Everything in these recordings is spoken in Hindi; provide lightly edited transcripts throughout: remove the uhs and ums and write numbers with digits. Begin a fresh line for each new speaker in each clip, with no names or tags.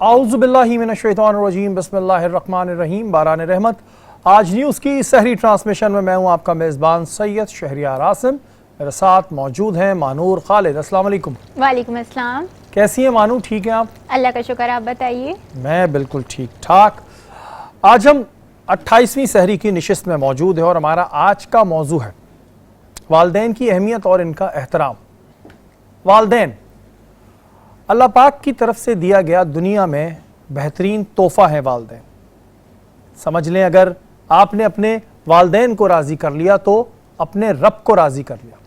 आउज़ुबिल्लाहि मिनश्शैतानिर्रजीम बिस्मिल्लाहिर्रहमानिर्रहीम बारान रहमत। आज न्यूज़ की सहरी ट्रांसमिशन में मैं हूँ आपका मेज़बान सैयद शहरियार आसिम। मेरे साथ मौजूद हैं मानूर खालिद। अस्सलाम वालेकुम।
वालेकुम अस्सलाम।
कैसी हैं मानूर, ठीक हैं आप?
अल्लाह का शुक्र, आप बताइए।
मैं बिल्कुल ठीक ठाक। आज हम 28वीं सहरी की नशिस्त में मौजूद है और हमारा आज का मौजू है वालदैन की अहमियत और इनका एहतराम। वालदैन अल्लाह पाक की तरफ से दिया गया दुनिया में बेहतरीन तोहफा है वालदैन। समझ लें, अगर आपने अपने वालदैन को राज़ी कर लिया तो अपने रब को राज़ी कर लिया।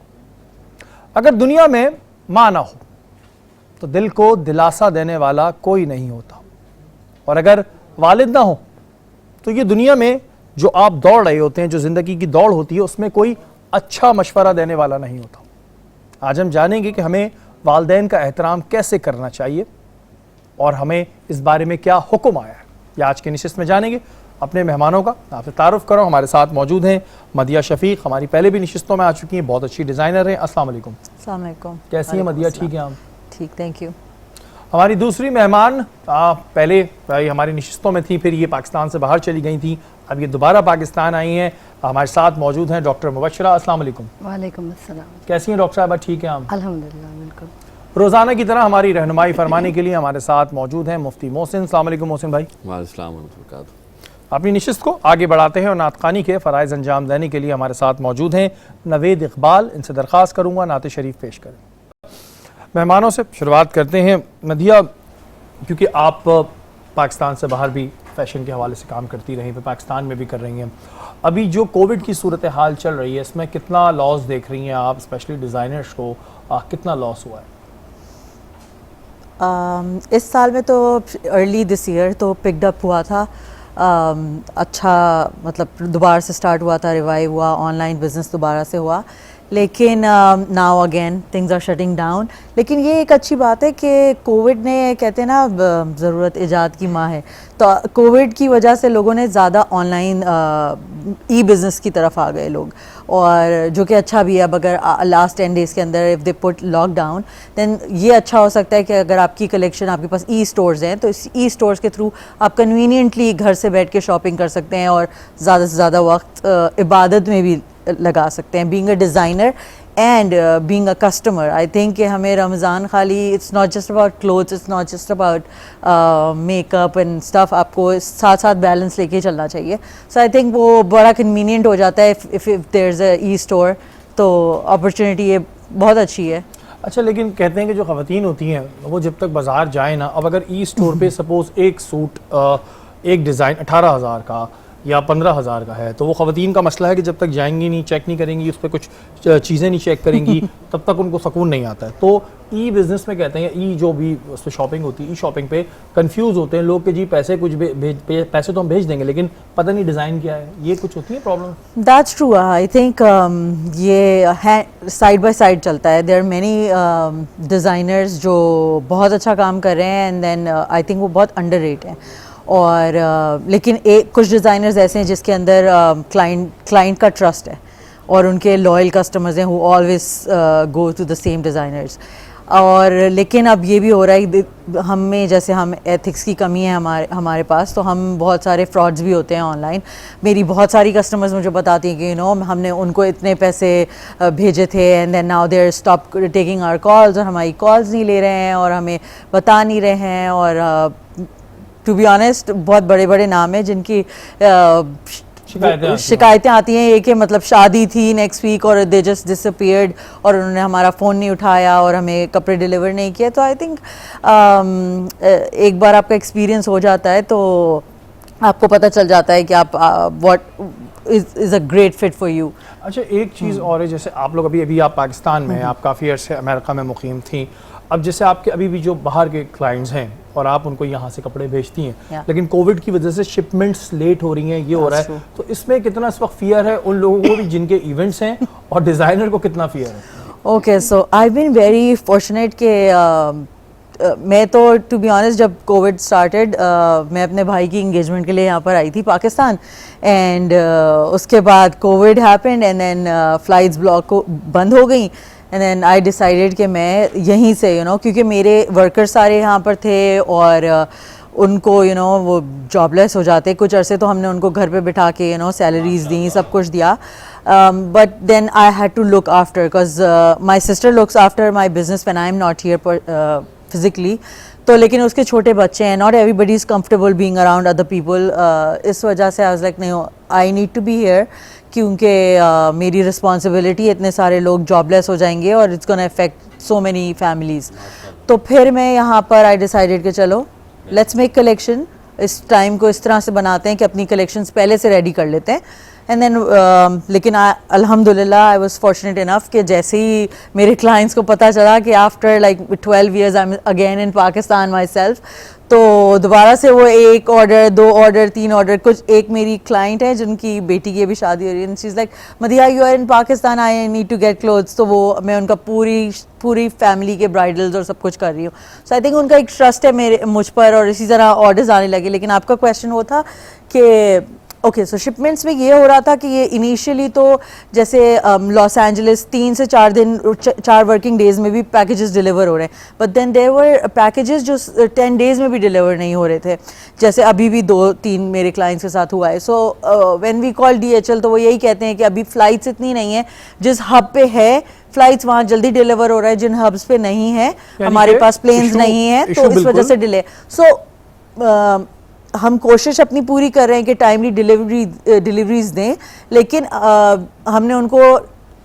अगर दुनिया में माँ ना हो तो दिल को दिलासा देने वाला कोई नहीं होता, और अगर वालिद ना हो तो ये दुनिया में जो आप दौड़ रहे होते हैं, जो ज़िंदगी की दौड़ होती है, उसमें कोई अच्छा मशवरा देने वाला नहीं होता। आज हम जानेंगे कि हमें वालदैन का एहतराम कैसे करना चाहिए और हमें इस बारे में क्या हुक्म आया है, ये आज की नशिस्त में जानेंगे। अपने मेहमानों का आपसे तारुफ करो। हमारे साथ मौजूद हैं मदिया शफीक, हमारी पहले भी नशिस्तों में आ चुकी हैं, बहुत अच्छी डिज़ाइनर हैं। अस्सलाम वालेकुम।
अस्सलाम वालेकुम।
कैसी हैं मदिया, ठीक है? हम
ठीक, थैंक यू।
हमारी दूसरी मेहमान पहले हमारी नशिस्तों में थी, फिर ये पाकिस्तान से बाहर चली गई थी, अब ये दोबारा पाकिस्तान आई हैं। हमारे साथ मौजूद हैं डॉक्टर मुबशरा। अस्सलाम वालेकुम।
वालेकुम अस्सलाम।
कैसी हैं डॉक्टर साहबा, ठीक है? हम
अल्हम्दुलिल्लाह बिल्कुल।
रोज़ाना की तरह हमारी रहनुमाई फरमाने के लिए हमारे साथ मौजूद हैं मुफ्ती मोहसिन। अस्सलाम वालेकुम मोहसिन भाई।
वालेकुम अस्सलाम।
अपनी नशिस्त को आगे बढ़ाते हैं और नातखानी के फ़राइज़ अंजाम देने के लिए हमारे साथ मौजूद हैं नवेद इकबाल। इनसे दरख्वास्त करूँगा नात शरीफ पेश करें। मेहमानों से शुरुआत करते हैं। नदिया, क्योंकि आप पाकिस्तान से बाहर भी फ़ैशन के हवाले से काम करती रही, फिर पाकिस्तान में भी कर रही हैं, अभी जो कोविड की सूरत हाल चल रही है इसमें कितना लॉस देख रही हैं आप, स्पेशली डिज़ाइनर्स को कितना लॉस हुआ है?
इस साल में तो अर्ली दिस ईयर तो पिकड अप हुआ था, अच्छा, मतलब दोबारा से स्टार्ट हुआ था, रिवाइव हुआ, ऑनलाइन बिजनेस दोबारा से हुआ, लेकिन now again things are shutting down. लेकिन ये एक अच्छी बात है कि कोविड ने, कहते हैं ना, ज़रूरत ईजाद की माँ है, तो कोविड की वजह से लोगों ने ज़्यादा ऑनलाइन ई बिज़नेस की तरफ आ गए लोग, और जो कि अच्छा भी है। अब अगर लास्ट 10 डेज़ के अंदर if they put lockdown, then ये अच्छा हो सकता है कि अगर आपकी कलेक्शन, आपके पास ई स्टोर्स हैं, तो इस ई स्टोर्स के थ्रू आप कन्वीनियंटली घर से बैठ के शॉपिंग कर सकते हैं और ज़्यादा से ज़्यादा वक्त इबादत में भी लगा सकते हैं। Being a designer and being a customer, I think कि हमें रमज़ान खाली, it's not just about clothes, it's not just about makeup and stuff, आपको साथ साथ बैलेंस लेके चलना चाहिए। सो आई थिंक वो बड़ा कन्वीनियंट हो जाता है if there is a e store, तो अपॉर्चुनिटी ये बहुत अच्छी है।
अच्छा, लेकिन कहते हैं कि जो ख़वातीन होती हैं वो जब तक बाज़ार जाए ना, अब अगर ई स्टोर पे सपोज़ एक सूट, एक डिज़ाइन 18,000 का या 15,000 का है, तो वो ख़वातीन का मसला है कि जब तक जाएंगी नहीं, चेक नहीं करेंगी, उस पर कुछ चीज़ें नहीं चेक करेंगी, तब तक उनको सुकून नहीं आता है। तो ई बिज़नेस में कहते हैं, ई जो भी उस पर शॉपिंग होती है, ई शॉपिंग पे कंफ्यूज होते हैं लोग कि जी पैसे कुछ पैसे तो हम भेज देंगे लेकिन पता नहीं डिज़ाइन क्या है, ये कुछ होती है problem?
That's true. I think ये है, साइड बाय साइड चलता है। देयर आर मैनी डिज़ाइनर्स जो बहुत अच्छा काम कर रहे हैं, एंड देन आई थिंक वो बहुत अंडररेट हैं। और लेकिन कुछ डिज़ाइनर्स ऐसे हैं जिसके अंदर क्लाइंट का ट्रस्ट है और उनके लॉयल कस्टमर्स हैं who always go to the same designers. और लेकिन अब ये भी हो रहा है, हमें जैसे हम एथिक्स की कमी है हमारे पास, तो हम बहुत सारे फ्रॉड्स भी होते हैं ऑनलाइन। मेरी बहुत सारी कस्टमर्स मुझे बताती हैं कि हमने उनको इतने पैसे भेजे थे, and then now they are stop taking our calls, और हमारी कॉल्स नहीं ले रहे हैं और हमें बता नहीं रहे हैं। और टू बी ऑनेस्ट, बहुत बड़े बड़े नाम हैं जिनकी शिकायतें आती हैं, ये कि मतलब शादी थी नेक्स्ट वीक और दे जस्ट डिसअपीयर्ड, और उन्होंने हमारा फ़ोन नहीं उठाया और हमें कपड़े डिलीवर नहीं किए। तो आई थिंक एक बार आपका एक्सपीरियंस हो जाता है तो आपको पता चल जाता है कि आप what is a great fit for you.
अच्छा, एक चीज़ और है, जैसे आप लोग अभी आप पाकिस्तान में हैं, आप काफ़ी अर्से अमेरिका में मुकीम थी, अब जैसे आपके अभी भी जो बाहर के क्लाइंट्स हैं और आप उनको यहाँ से कपड़े भेजती हैं, लेकिन कोविड की वजह से शिपमेंट्स लेट हो रही हैं, ये हो रहा है, तो इसमें कितना इस वक्त फियर है उन लोगों को भी जिनके इवेंट्स हैं, और डिज़ाइनर को कितना फियर है?
Okay, so I been very fortunate कि मैं तो टू बी ऑनेस्ट जब कोविड स्टार्टेड, मैं अपने भाई की इंगेजमेंट के लिए यहाँ पर आई थी पाकिस्तान, एंड उसके बाद Covid happened, and then flights block बंद हो गई, एंड देन आई डिसाइडेड कि मैं यहीं से क्योंकि मेरे वर्कर सारे यहाँ पर थे और उनको वो जॉबलेस हो जाते, कुछ अरसे तो हमने उनको घर पे बिठा के सैलरीज दी, सब कुछ दिया, but then I had to look after because my sister looks after my business when I am not here physically. तो लेकिन उसके छोटे बच्चे हैं, not everybody is comfortable being around other people, इस वजह से आई वाज लाइक नहीं, I need to be here, क्योंकि मेरी रिस्पॉन्सिबिलिटी, इतने सारे लोग जॉबलेस हो जाएंगे और it's gonna affect so many families. तो फिर मैं यहाँ पर आई डिसाइडेड कि चलो लेट्स मेक कलेक्शन, इस टाइम को इस तरह से बनाते हैं कि अपनी कलेक्शंस पहले से रेडी कर लेते हैं एंड देन लेकिन अल्हम्दुलिल्लाह आई वाज फॉर्चुनेट इनफ कि जैसे ही मेरे क्लाइंट्स को पता चला कि after like 12 years I am again in Pakistan my self, तो दोबारा से वो 1 ऑर्डर 2 ऑर्डर 3 ऑर्डर, कुछ एक मेरी क्लाइंट है जिनकी बेटी की अभी शादी हो रही है, शी इज़ लाइक मदिया you are in Pakistan, I need to get clothes, तो वो मैं उनका पूरी फैमिली के ब्राइडल्स और सब कुछ कर रही हूँ। सो आई थिंक उनका एक ट्रस्ट है मुझ पर और इसी तरह ऑर्डर्स आने लगे। लेकिन आपका क्वेश्चन वो था कि ओके सो शिपमेंट्स में ये हो रहा था कि ये इनिशियली तो जैसे लॉस एंजलिस 3 से 4 दिन 4 वर्किंग डेज में भी पैकेजेस डिलीवर हो रहे हैं, but then there were packages जो 10 डेज में भी डिलीवर नहीं हो रहे थे, जैसे अभी भी 2-3 मेरे क्लाइंट्स के साथ हुआ है। So when we call DHL तो वो यही कहते हैं कि अभी फ्लाइट्स इतनी नहीं है, जिस हब पे है फ्लाइट्स वहाँ जल्दी डिलीवर हो रहा है, जिन हब्स पे नहीं है हमारे पास प्लेन्स नहीं है, तो इस वजह से डिले। सो हम कोशिश अपनी पूरी कर रहे हैं कि टाइमली डिलीवरीज दें, लेकिन हमने उनको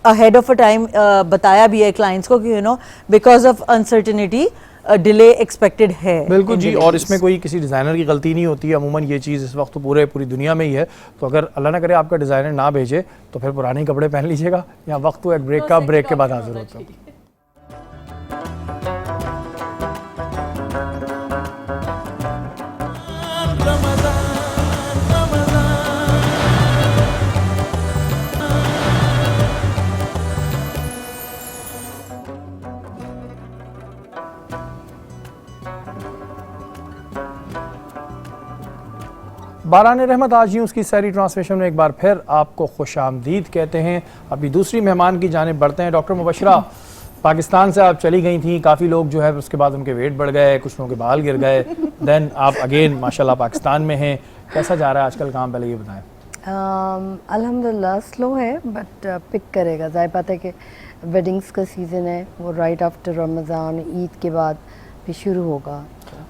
अहेड ऑफ अ टाइम बताया भी है क्लाइंट्स को कि because of uncertainty delay expected है।
बिल्कुल जी, और इसमें कोई किसी डिज़ाइनर की गलती नहीं होती है। अमूमन ये चीज़ इस वक्त तो पूरी दुनिया में ही है, तो अगर अल्लाह ना करे आपका डिज़ाइनर ना भेजे तो फिर पुराने कपड़े पहन लीजिएगा, या वक्त हुआ ब्रेक का, ब्रेक के बाद हाजिर होता हूँ। बारान रहमत आज यूँ उसकी सारी ट्रांसलेशन में एक बार फिर आपको खुश आमदीद कहते हैं। अभी दूसरी मेहमान की जानिब बढ़ते हैं। डॉक्टर मुबशरा, पाकिस्तान से आप चली गई थी, काफ़ी लोग जो है उसके बाद उनके वेट बढ़ गए, कुछ लोगों के बाल गिर गए, देन आप अगेन माशाल्लाह पाकिस्तान में हैं, कैसा जा रहा है आजकल काम, पहले ये बताएं।
अल्हम्दुलिल्लाह स्लो है बट पिक करेगा। ज़ाहिर बात है कि वेडिंग्स का सीज़न है, वो राइट आफ्टर रमज़ान ईद के बाद भी शुरू होगा।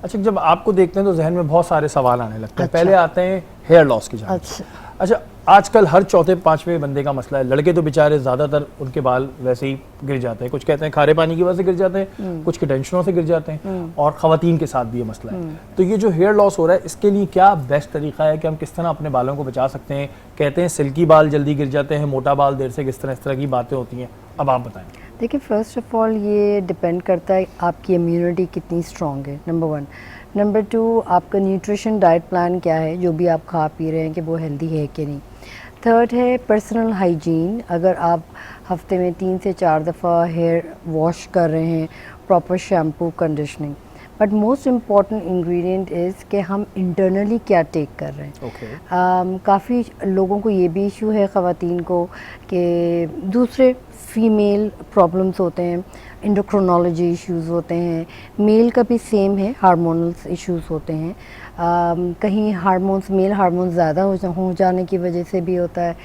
अच्छा, जब आपको देखते हैं तो जहन में बहुत सारे सवाल आने लगते हैं। पहले आते हैं हेयर लॉस की जानिब। अच्छा, आजकल हर चौथे पांचवें बंदे का मसला है। लड़के तो बेचारे ज़्यादातर उनके बाल वैसे ही गिर जाते हैं, कुछ कहते हैं खारे पानी की वजह से गिर जाते हैं, कुछ की टेंशनों से गिर जाते हैं, और ख़वातीन के साथ भी ये मसला है। तो ये जो हेयर लॉस हो रहा है, इसके लिए क्या बेस्ट तरीका है कि हम किस तरह अपने बालों को बचा सकते हैं? कहते हैं सिल्की बाल जल्दी गिर जाते हैं, मोटा बाल देर से, किस तरह इस तरह की बातें होती हैं, अब आप बताएं।
देखिए, फ़र्स्ट ऑफ़ ऑल ये डिपेंड करता है आपकी इम्यूनिटी कितनी स्ट्रॉन्ग है, नंबर 1। नंबर 2, आपका न्यूट्रिशन डाइट प्लान क्या है, जो भी आप खा पी रहे हैं कि वो हेल्दी है कि नहीं। थर्ड है पर्सनल हाइजीन, अगर आप हफ्ते में 3 से 4 दफ़ा हेयर वॉश कर रहे हैं, proper shampoo, conditioning. But most important ingredient is कि हम इंटरनली क्या टेक कर रहे हैं। काफ़ी लोगों को ये भी इशू है, ख़वातीन को, कि दूसरे फीमेल प्रॉब्लम्स होते हैं, एंडोक्रिनोलॉजी इश्यूज़ होते हैं, मेल का भी सेम है, हार्मोनल इश्यूज़ होते हैं। कहीं हार्मोन्स, मेल हार्मोन्स ज़्यादा हो जाने की वजह से भी होता है,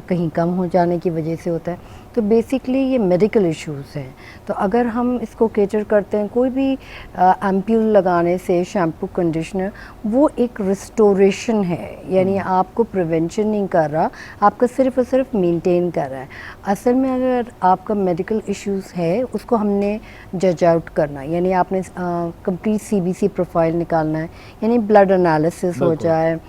कहीं कम हो जाने की वजह से होता है। तो बेसिकली ये मेडिकल इश्यूज़ हैं। तो अगर हम इसको केटर करते हैं, कोई भी एम्प्यूल लगाने से, शैम्पू, कंडीशनर, वो एक रिस्टोरेशन है, यानी आपको प्रिवेंशन नहीं कर रहा, आपका सिर्फ और सिर्फ मेंटेन कर रहा है। असल में अगर आपका मेडिकल इश्यूज़ है, उसको हमने जज आउट करना है, यानी आपने कंप्लीट CBC प्रोफाइल निकालना है, यानी ब्लड एनालिसिस हो जाए,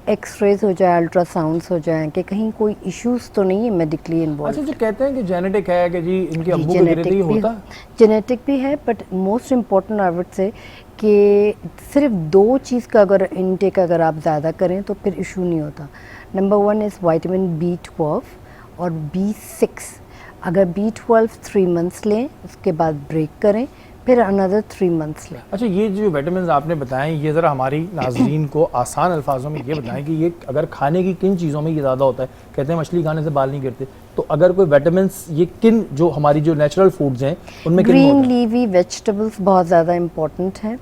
एक्सरेज हो जाए, अल्ट्रासाउंड्स हो जाए कि कहीं कोई इश्यूज तो नहीं है मेडिकली इन्वॉल्व।
अच्छा, जो कहते हैं कि जेनेटिक है कि जी इनके अब्बू को गिरे थे, होता
जेनेटिक भी है, but most important I would say कि सिर्फ 2 चीज़ का अगर इनटेक अगर आप ज़्यादा करें तो फिर इशू नहीं होता। नंबर 1 इज़ विटामिन B12 और B6। अगर B12 3 मंथ्स लें, उसके बाद ब्रेक करें, फिर अनदर 3 मंथ्स लें।
अच्छा, ये जो विटामिन आपने बताएं, ये ज़रा हमारी नाजरीन को आसान अल्फाजों में ये बताएं कि ये अगर खाने की किन चीज़ों में ये ज़्यादा होता है? कहते हैं मछली खाने से बाल नहीं गिरते, तो अगर कोई विटामिन्स ये किन जो हमारी जो नेचुरल फूड्स हैं उनमें किन में
ग्रीन
होते हैं?
लीवी वेजिटेबल्स बहुत ज़्यादा इम्पोर्टेंट हैं।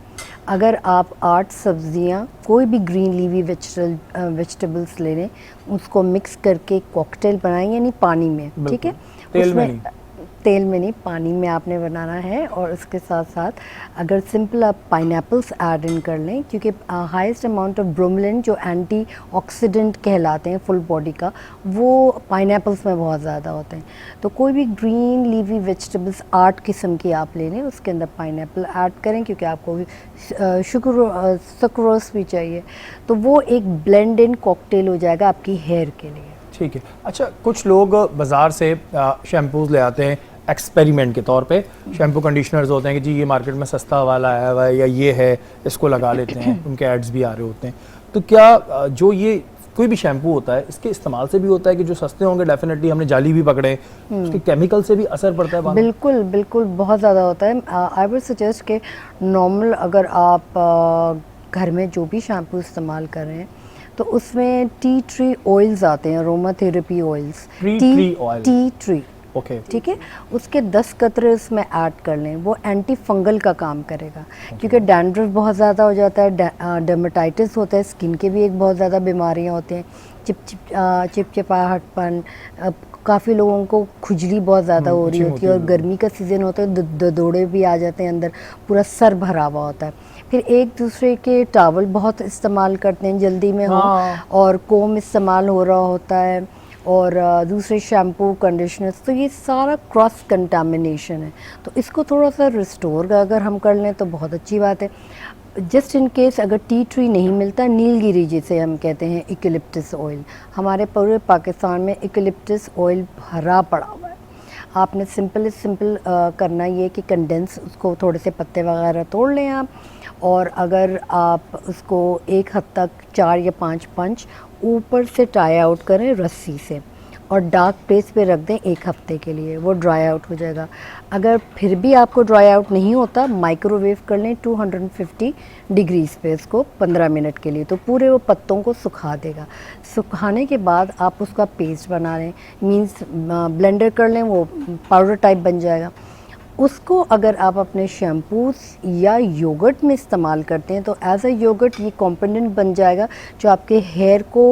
अगर आप 8 सब्जियां कोई भी ग्रीन लीवी वेजिटेबल्स ले लें, उसको मिक्स करके कॉकटेल बनाएं, यानी पानी में, ठीक है,
तेल में
उसमें
नहीं।
तेल में नहीं, पानी में आपने बनाना है। और उसके साथ साथ अगर सिंपल आप पाइनएप्पल्स ऐड इन कर लें, क्योंकि हाईएस्ट अमाउंट ऑफ ब्रोमेलिन जो एंटीऑक्सीडेंट कहलाते हैं फुल बॉडी का, वो पाइनएप्पल्स में बहुत ज़्यादा होते हैं। तो कोई भी ग्रीन लीवी वेजिटेबल्स 8 किस्म की आप ले लें, उसके अंदर पाइनएप्पल ऐड करें, क्योंकि आपको सुक्रोज भी चाहिए। तो वो एक ब्लेंड इन कॉकटेल हो जाएगा आपकी हेयर के लिए।
ठीक है। अच्छा, कुछ लोग बाज़ार से शैम्पूज़ ले आते हैं एक्सपेरिमेंट के तौर पे। शैम्पू कंडीशनर्स होते हैं कि जी ये मार्केट में सस्ता वाला आया हुआ है या ये है, इसको लगा लेते हैं, उनके एड्स भी आ रहे होते हैं। तो क्या जो ये कोई भी शैम्पू होता है इसके इस्तेमाल से भी होता है कि जो सस्ते होंगे डेफिनेटली हमने जाली भी पकड़े, उसके केमिकल से भी असर पड़ता है बालों में?
बिल्कुल बिल्कुल, बहुत ज़्यादा होता है। आई वुड सजेस्ट कि नॉर्मल अगर आप घर में जो भी शैम्पू इस्तेमाल कर रहे हैं, तो उसमें टी ट्री ऑयल्स आते हैं, aroma therapy oils,
tree oil,
tea tree,
okay,
ठीक है, उसके 10 कतरे उसमें ऐड कर लें, वो एंटी फंगल का काम करेगा। क्योंकि डैंड्रफ बहुत ज़्यादा हो जाता है, डर्मेटाइटिस होता है, स्किन के भी एक बहुत ज़्यादा बीमारियां होती हैं, चिपचिपाहटपन, काफ़ी लोगों को खुजली बहुत ज़्यादा हो रही होती है, और गर्मी का सीज़न होता है, दौड़े भी आ जाते हैं, अंदर पूरा सर भरा हुआ होता है। फिर एक दूसरे के टॉवल बहुत इस्तेमाल करते हैं जल्दी में हो, और कोम इस्तेमाल हो रहा होता है, और दूसरे शैम्पू कंडीशनर्स, तो ये सारा क्रॉस कंटामिनेशन है। तो इसको थोड़ा सा रिस्टोर अगर हम कर लें तो बहुत अच्छी बात है। जस्ट इन केस अगर टी ट्री नहीं मिलता, नीलगिरी जिसे हम कहते हैं, इक्लिप्टिस ऑयल, हमारे पूरे पाकिस्तान में इक्लिप्टिस ऑयल भरा पड़ा हुआ है। आपने सिंपल करना ये कि कंडेंस उसको थोड़े से पत्ते वगैरह तोड़ लें आप, और अगर आप उसको एक हद तक 4 या 5 पंच ऊपर से टाई आउट करें रस्सी से, और डार्क प्लेस पे रख दें 1 हफ्ते के लिए, वो ड्राई आउट हो जाएगा। अगर फिर भी आपको ड्राई आउट नहीं होता, माइक्रोवेव कर लें 250 डिग्रीज पे इसको 15 मिनट के लिए, तो पूरे वो पत्तों को सुखा देगा। सुखाने के बाद आप उसका पेस्ट बना लें, मींस ब्लेंडर कर लें, वो पाउडर टाइप बन जाएगा। उसको अगर आप अपने शैम्पूस या योगर्ट में इस्तेमाल करते हैं, तो एज अ योगर्ट ये कंपोनेंट बन जाएगा जो आपके हेयर को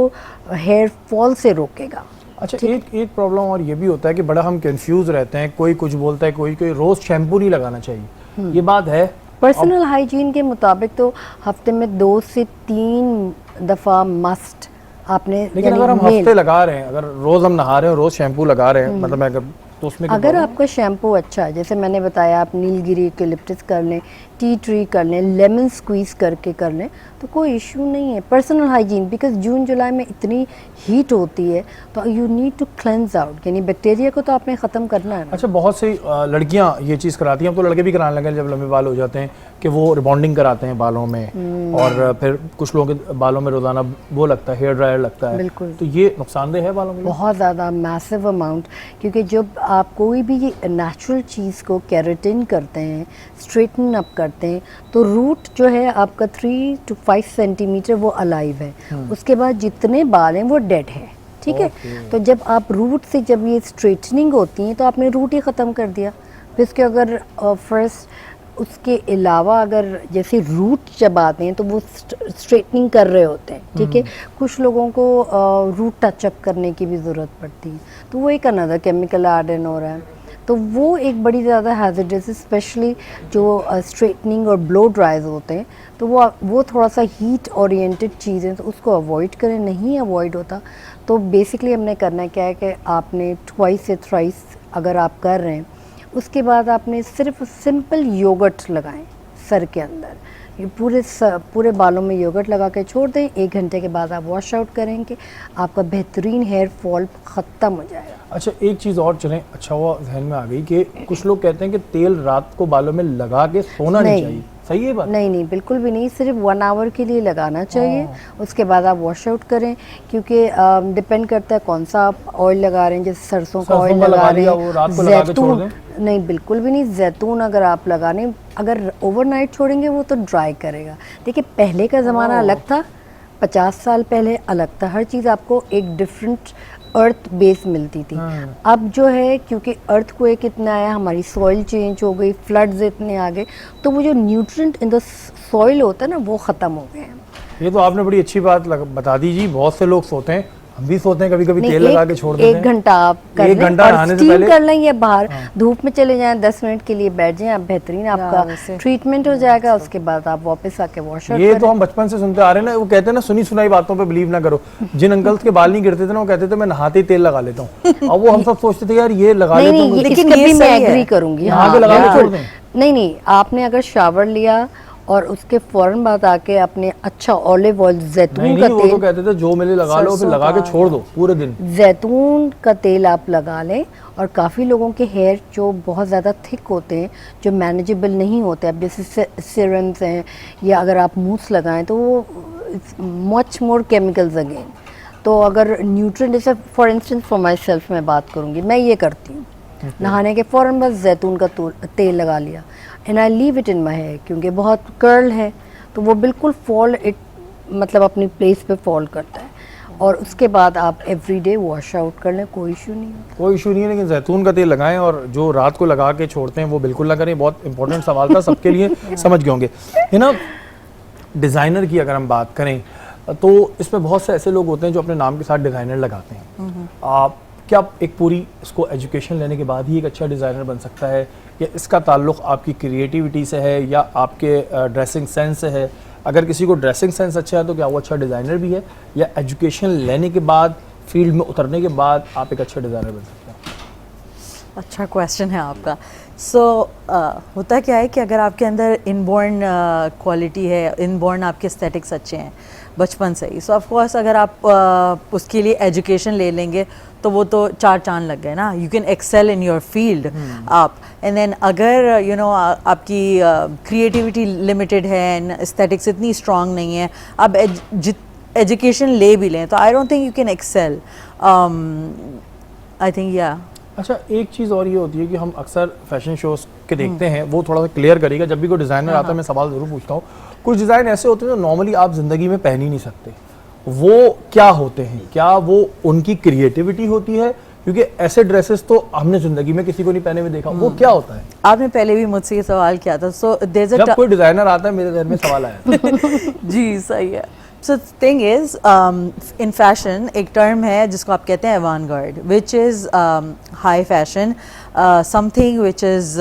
हेयर फॉल से रोकेगा।
अच्छा, एक प्रॉब्लम और ये भी होता है कि बड़ा हम कंफ्यूज रहते हैं, कोई कुछ बोलता है, कोई रोज़ शैम्पू नहीं लगाना चाहिए, ये बात है?
पर्सनल हाइजीन के मुताबिक तो हफ्ते में 2 से 3 दफ़ा मस्ट आपने,
लेकिन अगर हम हफ्ते लगा रहे हैं, अगर रोज़ हम नहा रहे हैं, रोज़ शैम्पू लगा रहे हैं, मतलब अगर, तो उसमें
अगर आपका शैम्पू अच्छा है, जैसे मैंने बताया, आप नीलगिरी यूकेलिप्टस कर लें, टी ट्री कर लें, लेमन स्क्वीज़ करके कर लें, तो कोई इशू नहीं है। Personal hygiene, because June July में इतनी हीट होती है, तो you need to cleanse out, यानी बैक्टीरिया को तो आपने ख़त्म करना है ना।
अच्छा, बहुत सी लड़कियां ये चीज़ कराती हैं, अब तो लड़के भी कराने लगे जब लंबे बाल हो जाते हैं, कि वो रिबॉन्डिंग कराते हैं बालों में, और फिर कुछ लोगों के बालों में रोज़ाना वो लगता है, हेयर ड्रायर लगता है,
बिल्कुल,
तो ये नुकसानदेह है बालों में?
बहुत ज़्यादा, मैसिव अमाउंट, क्योंकि जब आप कोई भी नेचुरल चीज़ को केराटिन करते हैं, स्ट्रेटन अप करते हैं, तो रूट जो है आपका 3 to 5 सेंटीमीटर वो अलाइव है, उसके बाद जितने बाल हैं वो डेड है, ठीक है। तो जब आप रूट से, जब ये स्ट्रेटनिंग होती है, तो आपने रूट ही ख़त्म कर दिया। फिर उसके अगर फर्स्ट उसके अलावा अगर जैसे रूट जब आते हैं तो वो स्ट्रेटनिंग कर रहे होते हैं, ठीक है। कुछ लोगों को रूट टचअप करने की भी ज़रूरत पड़ती है, तो वो एक अनदर केमिकल ऐड इन हो रहा है, तो वो एक बड़ी ज़्यादा हैज़र्डस, स्पेशली जो स्ट्रेटनिंग और ब्लो ड्राइज होते हैं, तो वो थोड़ा सा हीट ओरिएंटेड चीज़ें, तो उसको अवॉइड करें। नहीं अवॉइड होता तो बेसिकली हमने करना क्या है कि आपने ट्वाइस से थ्राइस अगर आप कर रहे हैं, उसके बाद आपने सिर्फ सिंपल योगर्ट लगाएं सर के अंदर, ये पूरे बालों में योगर्ट लगा के छोड़ दें। 1 घंटे के बाद आप वॉश आउट करेंगे, आपका बेहतरीन हेयर फॉल ख़त्म हो जाएगा।
अच्छा, एक चीज़ और चलें, अच्छा हुआ जहन में आ गई कि कुछ लोग कहते हैं कि तेल रात को बालों में लगा के सोना नहीं चाहिए, सही है बात?
नहीं, बिल्कुल भी नहीं, सिर्फ 1 आवर के लिए लगाना चाहिए, उसके बाद आप वॉश आउट करें, क्योंकि डिपेंड करता है कौन सा आप ऑयल लगा रहे हैं। जैसे सरसों का ऑयल लगा रहे हैं, जैतून नहीं, बिल्कुल भी नहीं, जैतून अगर आप लगाने, अगर ओवरनाइट छोड़ेंगे वो तो ड्राई करेगा। देखिए, पहले का ज़माना अलग था, 50 साल पहले अलग था, हर चीज़ आपको एक डिफरेंट अर्थ बेस मिलती थी। अब जो है क्योंकि अर्थक्वेक इतना आया, हमारी सॉइल चेंज हो गई, फ्लड्स इतने आ गए, तो वो जो न्यूट्रिएंट इन द सॉइल होता है ना वो ख़त्म हो गए हैं।
ये तो आपने बड़ी अच्छी बात बता दी जी। बहुत से लोग सोते हैं, हम भी सोते हैं कभी कभी
नहीं,
तेल लगा के छोड़ देते हैं।
एक घंटा आप कर
एक
लें
घंटा
और
नहाने से
स्टीम
पहले
कर लें या बाहर धूप में चले जाएं, 10 मिनट के लिए बैठ जाएं, आप बेहतरीन आपका
वैसे।
ट्रीटमेंट हो जाएगा। उसके बाद आप वापस आके वॉश आउट
ये
करें।
तो हम बचपन से सुनते आ रहे हैं ना, वो कहते हैं ना सुनी सुनाई बातों पे बिलीव ना करो। जिन अंकल्स के बाल नहीं गिरते थे ना, वो कहते थे मैं नहाते ही तेल लगा लेता हूँ। अब वो हम सब सोचते थे यार ये लगा
नहीं
लेता
नहीं,
हूँ।
लेकिन
इसका
ये
भी मैं
सही है।
एग्री करूंगी।
नहा के लगा के छोड़
बिल्कुल।
दें।
नहीं नहीं, आपने अगर शावर लिया और उसके फौरन बाद आके अपने अच्छा ऑलिव ऑयल,
नहीं
जैतून
नहीं,
का
वो तो
तेल,
कहते थे जो मिले लगा लो, फिर
सरसों
लगा के
का,
छोड़ दो पूरे दिन।
जैतून का तेल आप लगा लें। और काफ़ी लोगों के हेयर जो बहुत ज़्यादा थिक होते हैं, जो मैनेजेबल नहीं होते, अब जैसे सिरम्स हैं या अगर आप मूस लगाएं तो वो मच मोर केमिकल्स अगेन। तो अगर न्यूट्रिएंट, जैसे for instance for my self मैं बात करूँगी, मैं ये करती हूँ नहाने के फ़ौरन बस जैतून का तेल लगा लिया and I leave it in my hair, क्योंकि बहुत कर्ल है तो वो बिल्कुल फॉल इट मतलब अपनी प्लेस पे फॉल करता है। और उसके बाद आप एवरीडे वॉश आउट कर लें, कोई इशू नहीं है।
कोई इशू नहीं है, लेकिन जैतून का तेल लगाएं और जो रात को लगा के छोड़ते हैं वो बिल्कुल ना करें। बहुत इंपॉर्टेंट सवाल था, सबके लिए समझ गए होंगे। है ना, डिज़ाइनर की अगर हम बात करें तो इसमें बहुत से ऐसे लोग होते हैं जो अपने नाम के साथ डिज़ाइनर लगाते हैं। क्या एक पूरी इसको एजुकेशन लेने के बाद ही एक अच्छा डिज़ाइनर बन सकता है, या इसका ताल्लुक़ आपकी क्रिएटिविटी से है या आपके ड्रेसिंग सेंस से है? अगर किसी को ड्रेसिंग सेंस अच्छा है तो क्या वो अच्छा डिज़ाइनर भी है, या एजुकेशन लेने के बाद, फील्ड में उतरने के बाद आप एक अच्छा डिज़ाइनर बन सकते हैं?
अच्छा क्वेश्चन है आपका। होता क्या है कि अगर आपके अंदर इनबॉर्न क्वालिटी है, इनबॉर्न आपके एस्थेटिक्स अच्छे हैं बचपन से ही, सो ऑफ कोर्स अगर आप उसके लिए एजुकेशन ले लेंगे तो वो तो 4 चांद लग गए ना। You can excel in your field आप। एंड देन अगर यू नो आपकी क्रिएटिविटी लिमिटेड है एंड एस्थेटिक्स इतनी स्ट्रांग नहीं है, आप एजुकेशन ले भी लें तो I don't think you can excel. I think yeah
अच्छा, एक चीज़ और ये होती है कि हम अक्सर फैशन शोज़ के देखते हैं, वो थोड़ा सा क्लियर करिएगा। जब भी कोई डिज़ाइनर आता है मैं सवाल ज़रूर पूछता हूँ। कुछ डिज़ाइन ऐसे होते हैं जो नॉर्मली आप ज़िंदगी में पहन ही नहीं सकते, वो क्या होते हैं? क्या वो उनकी क्रिएटिविटी होती है? क्योंकि ऐसे ड्रेसेस तो हमने ज़िंदगी में किसी को नहीं पहने हुए देखा। वो क्या होता है?
आपने पहले भी मुझसे ये सवाल किया था। सो देयर
जब कोई डिज़ाइनर आता है मेरे ज़हन में सवाल आया।
जी सही है। So thing is in fashion एक टर्म है जिसको आप कहते हैं avant-garde, which is high fashion, something which is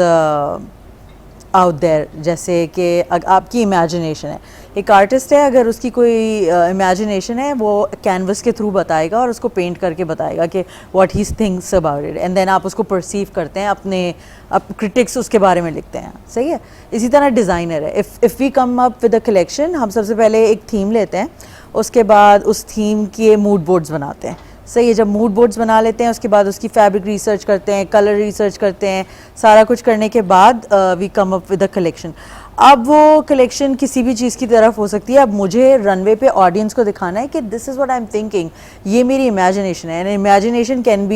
out there. जैसे कि आपकी इमेजिनेशन है, एक आर्टिस्ट है, अगर उसकी कोई इमेजिनेशन है वो कैनवस के थ्रू बताएगा और उसको पेंट करके बताएगा कि what he thinks about it, and then आप उसको परसीव करते हैं, अपने क्रिटिक्स उसके बारे में लिखते हैं। सही है। इसी तरह डिज़ाइनर है। If we come up with a collection, हम सबसे पहले एक थीम लेते हैं, उसके बाद उस थीम के मूड बोर्ड्स बनाते हैं। सही है। जब मूड बोर्ड्स बना लेते हैं उसके बाद उसकी फैब्रिक रिसर्च करते हैं, कलर रिसर्च करते हैं, सारा कुछ करने के बाद we come up with a collection. अब वो कलेक्शन किसी भी चीज़ की तरफ हो सकती है। अब मुझे रनवे पे ऑडियंस को दिखाना है कि this is what I am thinking, ये मेरी इमेजिनेशन है, and imagination can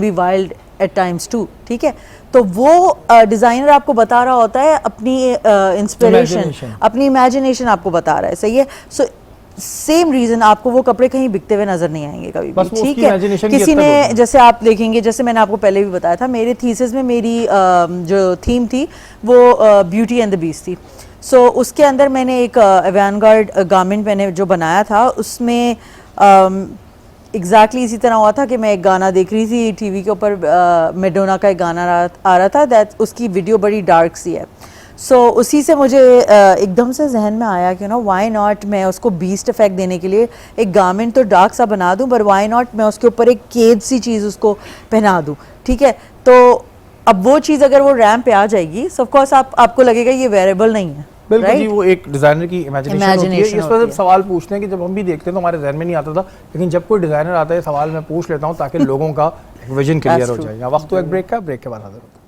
be wild at times too. ठीक है। तो वो डिज़ाइनर आपको बता रहा होता है अपनी इंस्पिरेशन, अपनी इमेजिनेशन आपको बता रहा है। सही है। सो सेम रीजन आपको वो कपड़े कहीं बिकते हुए नजर नहीं आएंगे कभी भी। ठीक है। किसी ने, जैसे आप देखेंगे, जैसे मैंने आपको पहले भी बताया था, मेरे थीसिस में मेरी जो थीम थी वो ब्यूटी एंड द बीस्ट थी। सो उसके अंदर मैंने एक अवांगार्ड गारमेंट मैंने जो बनाया था, उसमें एग्जैक्टली इसी तरह हुआ था कि मैं एक गाना देख रही थी टीवी के ऊपर, मैडोना का एक गाना आ रहा था, दैट उसकी वीडियो बड़ी डार्क सी है। सो उसी से मुझे एकदम से जहन में आया कि नो व्हाई नॉट मैं उसको बीस्ट इफेक्ट देने के लिए एक गारमेंट तो डार्क सा बना दूं, पर व्हाई नॉट मैं उसके ऊपर एक केज सी चीज़ उसको पहना दूं। ठीक है। तो अब वो चीज़ अगर वो रैम्प पे आ जाएगी, ऑफ कोर्स आपको लगेगा ये वेरिएबल नहीं है।
बिल्कुल जी, वो एक डिज़ाइनर की इमेजिनेशन होती है। इस वजह से सवाल पूछते हैं कि जब हम भी देखते हैं तो हमारे जहन में नहीं आता था, लेकिन जब कोई डिज़ाइनर आता है सवाल मैं पूछ लेता हूँ ताकि लोगों का विजन क्लियर हो जाए। वक्त तो एक ब्रेक का, ब्रेक के बाद हाजिर होता है।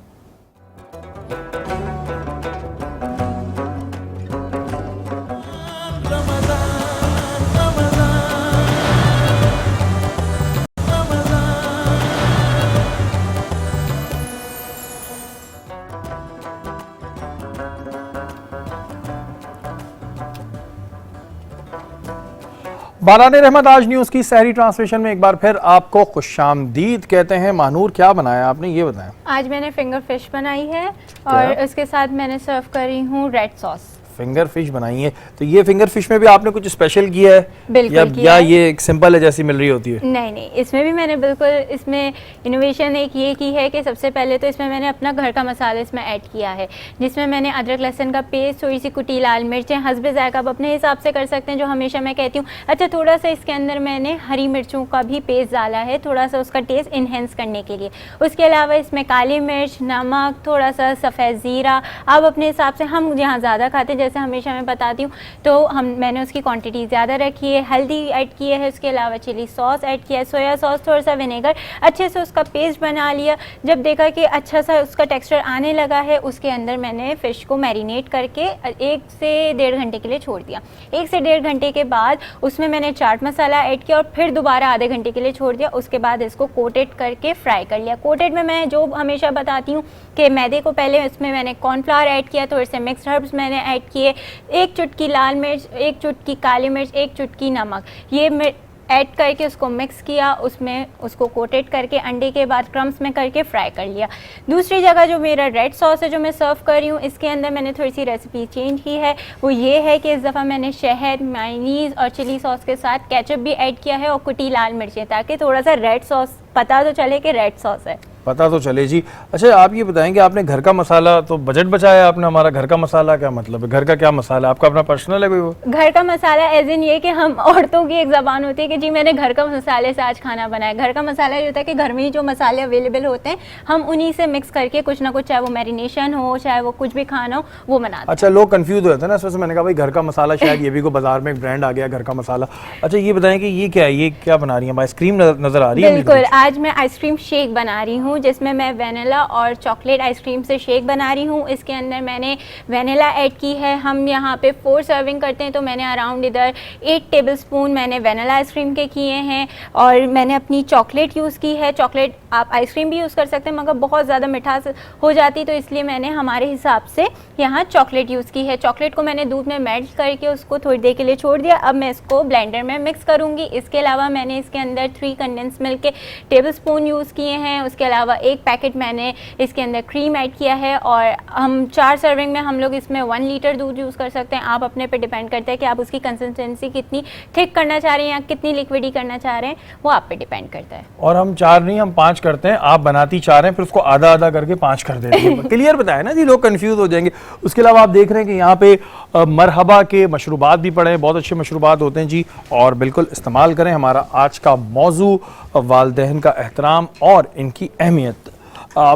बाराने रहमत आज न्यूज़ की सहरी ट्रांसलेशन में एक बार फिर आपको खुशामदीद कहते हैं। महानूर, क्या बनाया आपने, ये बताएं।
आज मैंने फिंगर फिश बनाई है और उसके साथ मैंने सर्व करी हूँ रेड सॉस।
फिंगर फिश बनाई है, तो ये फिंगर फिश में भी आपने कुछ स्पेशल किया है?
बिल्कुल किया
या
है।
ये एक सिंपल है जैसी मिल रही होती है?
नहीं नहीं, इसमें भी मैंने बिल्कुल इसमें इनोवेशन एक ये की है कि सबसे पहले तो इसमें मैंने अपना घर का मसाला इसमें ऐड किया है, जिसमें मैंने अदरक लहसुन का पेस्ट, थोड़ी सी कुटी लाल मिर्चें, हस्बे जायका आप अपने हिसाब से कर सकते हैं, जो हमेशा मैं कहती हूँ। अच्छा, थोड़ा सा इसके अंदर मैंने हरी मिर्चों का भी पेस्ट डाला है, थोड़ा सा उसका टेस्ट इन्हेंस करने के लिए। उसके अलावा इसमें काली मिर्च, नमक, थोड़ा सा सफ़ेद ज़ीरा, आप अपने हिसाब से, हम यहाँ ज़्यादा खाते हैं जैसे हमेशा मैं बताती हूँ, तो मैंने उसकी क्वांटिटी ज़्यादा रखी है। हल्दी ऐड की है, उसके अलावा चिली सॉस ऐड किया है, सोया सॉस, थोड़ा सा विनेगर, अच्छे से उसका पेस्ट बना लिया। जब देखा कि अच्छा सा उसका टेक्सचर आने लगा है, उसके अंदर मैंने फ़िश को मैरिनेट करके 1 से 1.5 घंटे के लिए छोड़ दिया। 1 से 1.5 घंटे के बाद उसमें मैंने चाट मसाला ऐड किया और फिर दोबारा आधे घंटे के लिए छोड़ दिया। उसके बाद इसको कोटेड करके फ्राई कर लिया। कोटेड में मैं जो हमेशा बताती हूँ कि मैदे को पहले इसमें मैंने कॉर्नफ्लावर ऐड किया, थोड़े से मिक्स्ड हर्ब्स मैंने ऐड किए, 1 चुटकी लाल मिर्च, 1 चुटकी काली मिर्च, 1 चुटकी नमक, ये ऐड करके उसको मिक्स किया, उसमें उसको कोटेड करके अंडे के बाद क्रम्स में करके फ्राई कर लिया। दूसरी जगह जो मेरा रेड सॉस है जो मैं सर्व कर रही हूँ, इसके अंदर मैंने थोड़ी सी रेसिपी चेंज की है। वो ये है कि इस दफ़ा मैंने शहद, मायोनीज़ और चिली सॉस के साथ केचप भी ऐड किया है और कुटी लाल मिर्चें, ताकि थोड़ा सा रेड सॉस पता तो चले कि रेड सॉस है,
पता तो चले जी। अच्छा, आप ये बताएं कि आपने घर का मसाला, तो बजट बचाया आपने। हमारा घर का मसाला क्या मतलब है? घर का क्या मसाला है आपका? अपना पर्सनल है कोई वो?
घर का मसाला एज इन ये कि हम औरतों की एक ज़बान होती है कि जी मैंने घर का मसाले से आज खाना बनाया। घर का मसाला ये होता है कि घर में ही जो मसाले अवेलेबल होते हैं हम उन्हीं से मिक्स करके कुछ ना कुछ, चाहे वो मैरिनेशन हो, चाहे वो कुछ भी खाना हो, वो बनाते हैं।
अच्छा, लोग कंफ्यूज हो जाते हैं ना, इस वजह से मैंने कहा भाई घर का मसाला, शायद ये भी कोई बाजार में एक ब्रांड आ गया घर का मसाला। अच्छा, ये बताएं कि ये क्या है, ये क्या बना रही है? आइसक्रीम नजर आ रही है?
बिल्कुल, आज मैं आइसक्रीम शेक बना रही हूँ, जिसमें मैं वेनिला और चॉकलेट आइसक्रीम से शेक बना रही हूँ। इसके अंदर मैंने वेनिला ऐड की है। हम यहाँ पे 4 सर्विंग करते हैं, तो मैंने अराउंड इधर 8 टेबलस्पून मैंने वेनिला आइसक्रीम के किए हैं और मैंने अपनी चॉकलेट यूज़ की है। चॉकलेट आप आइसक्रीम भी यूज़ कर सकते हैं, मगर बहुत ज़्यादा मिठास हो जाती, तो इसलिए मैंने हमारे हिसाब से यहाँ चॉकलेट यूज़ की है। चॉकलेट को मैंने दूध में मेल्ट करके उसको थोड़ी देर के लिए छोड़ दिया। अब मैं इसको ब्लेंडर में मिक्स करूँगी। इसके अलावा मैंने इसके अंदर 3 कंडेंस मिल्क के टेबलस्पून यूज़ किए हैं। उसके अलावा 1 पैकेट मैंने इसके अंदर क्रीम ऐड किया है और हम 4 सर्विंग में हम लोग इसमें 1 लीटर दूध यूज़ कर सकते हैं। आप अपने पे डिपेंड करते हैं कि आप उसकी कंसिस्टेंसी कितनी थिक करना चाह रहे हैं या कितनी लिक्विडी करना चाह रहे हैं, वो आप पे डिपेंड करता है। और
हम 4 नहीं, हम 5 करते हैं। आप बनाती 4 हैं, फिर उसको आधा आधा करके 5 कर देते हैं। क्लियर बताया ना जी, लोग कंफ्यूज हो जाएंगे। उसके अलावा आप देख रहे हैं कि यहाँ पे मरहबा के मशरूबात भी पड़े हैं, बहुत अच्छे मशरूबात होते हैं जी, और बिल्कुल इस्तेमाल करें। हमारा आज का मौजू वालिदैन का एहतराम और इनकी अहमियत।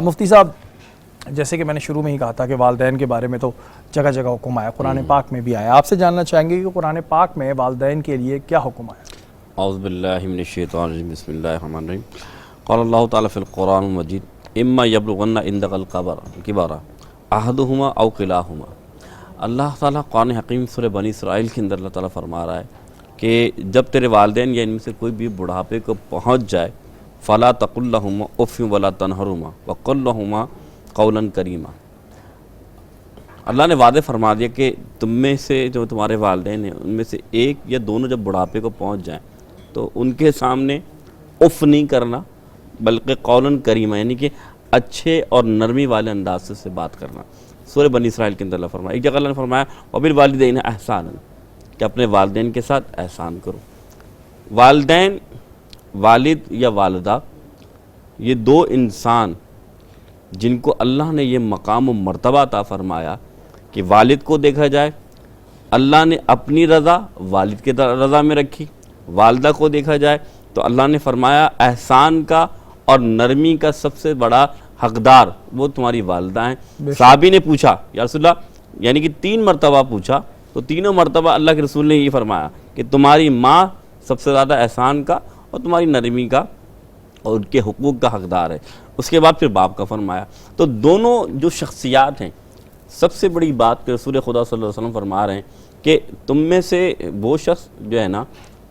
मुफ्ती साहब, जैसे कि मैंने शुरू में ही कहा था कि वालिदैन के बारे में तो जगह जगह हुक्म आया, कुरान पाक में भी आया। आपसे जानना चाहेंगे कि कुरान पाक में वालिदैन के लिए क्या हुक्म आया?
औज़ु बिल्लाहि मिनश शैतानिर रजीम, बिस्मिल्लाहिर रहमानिर रहीम। क़ाला अल्लाहु तआला फ़िल क़ुरानिल मजीद, इम्मा यब्लुगन्ना इंदकल किबरा अहदुहुमा औ किलाहुमा। अल्लाह ताला कुरान हकीम सूरह बनी इसराइल के अंदर अल्लाह ताला फरमा रहा है कि जब तेरे वालिदैन या इनमें से कोई भी बुढ़ापे को पहुँच जाए, फ़ला तक़ुल लहुमा उफ़्फ़िन वला तनहरुमा वक़ुल लहुमा क़ौलन करीमा। अल्लाह ने वादे फरमा दिया कि तुम में से जो तुम्हारे वालिदैन हैं उनमें से एक या दोनों जब बुढ़ापे को पहुंच जाएं तो उनके सामने उफ़ नहीं करना, बल्कि क़ौलन करीमा, यानी कि अच्छे और नरमी वाले अंदाज से बात करना। सूरह बनी इसराइल के अंदर अल्लाह फरमाया। एक जगह अल्लाह ने फरमाया वबिल वालिदैन एहसानन, कि अपने वालिदैन के साथ एहसान करो। वालिदैन, वालिद या वालिदा, ये 2 इंसान जिनको अल्लाह ने ये मकाम व मर्तबा अता फरमाया कि वालिद को देखा जाए, अल्लाह ने अपनी रज़ा वालिद के रज़ा में रखी। वालिदा को देखा जाए तो अल्लाह ने फरमाया एहसान का और नरमी का सबसे बड़ा हकदार वो तुम्हारी वालिदा हैं। साहबी ने पूछा या रसूलल्लाह, यानी कि 3 मरतबा पूछा, तो तीनों मरतबा अल्लाह के रसूल ने ये फरमाया कि तुम्हारी माँ सबसे ज़्यादा एहसान का और तुम्हारी नरमी का और उनके हुकूक का हकदार है। उसके बाद फिर बाप का फरमाया। तो दोनों जो शख्सियात हैं, सबसे बड़ी बात कि रसूल खुदा सल्लल्लाहु अलैहि वसल्लम फरमा रहे हैं कि तुम में से वो शख्स जो है ना,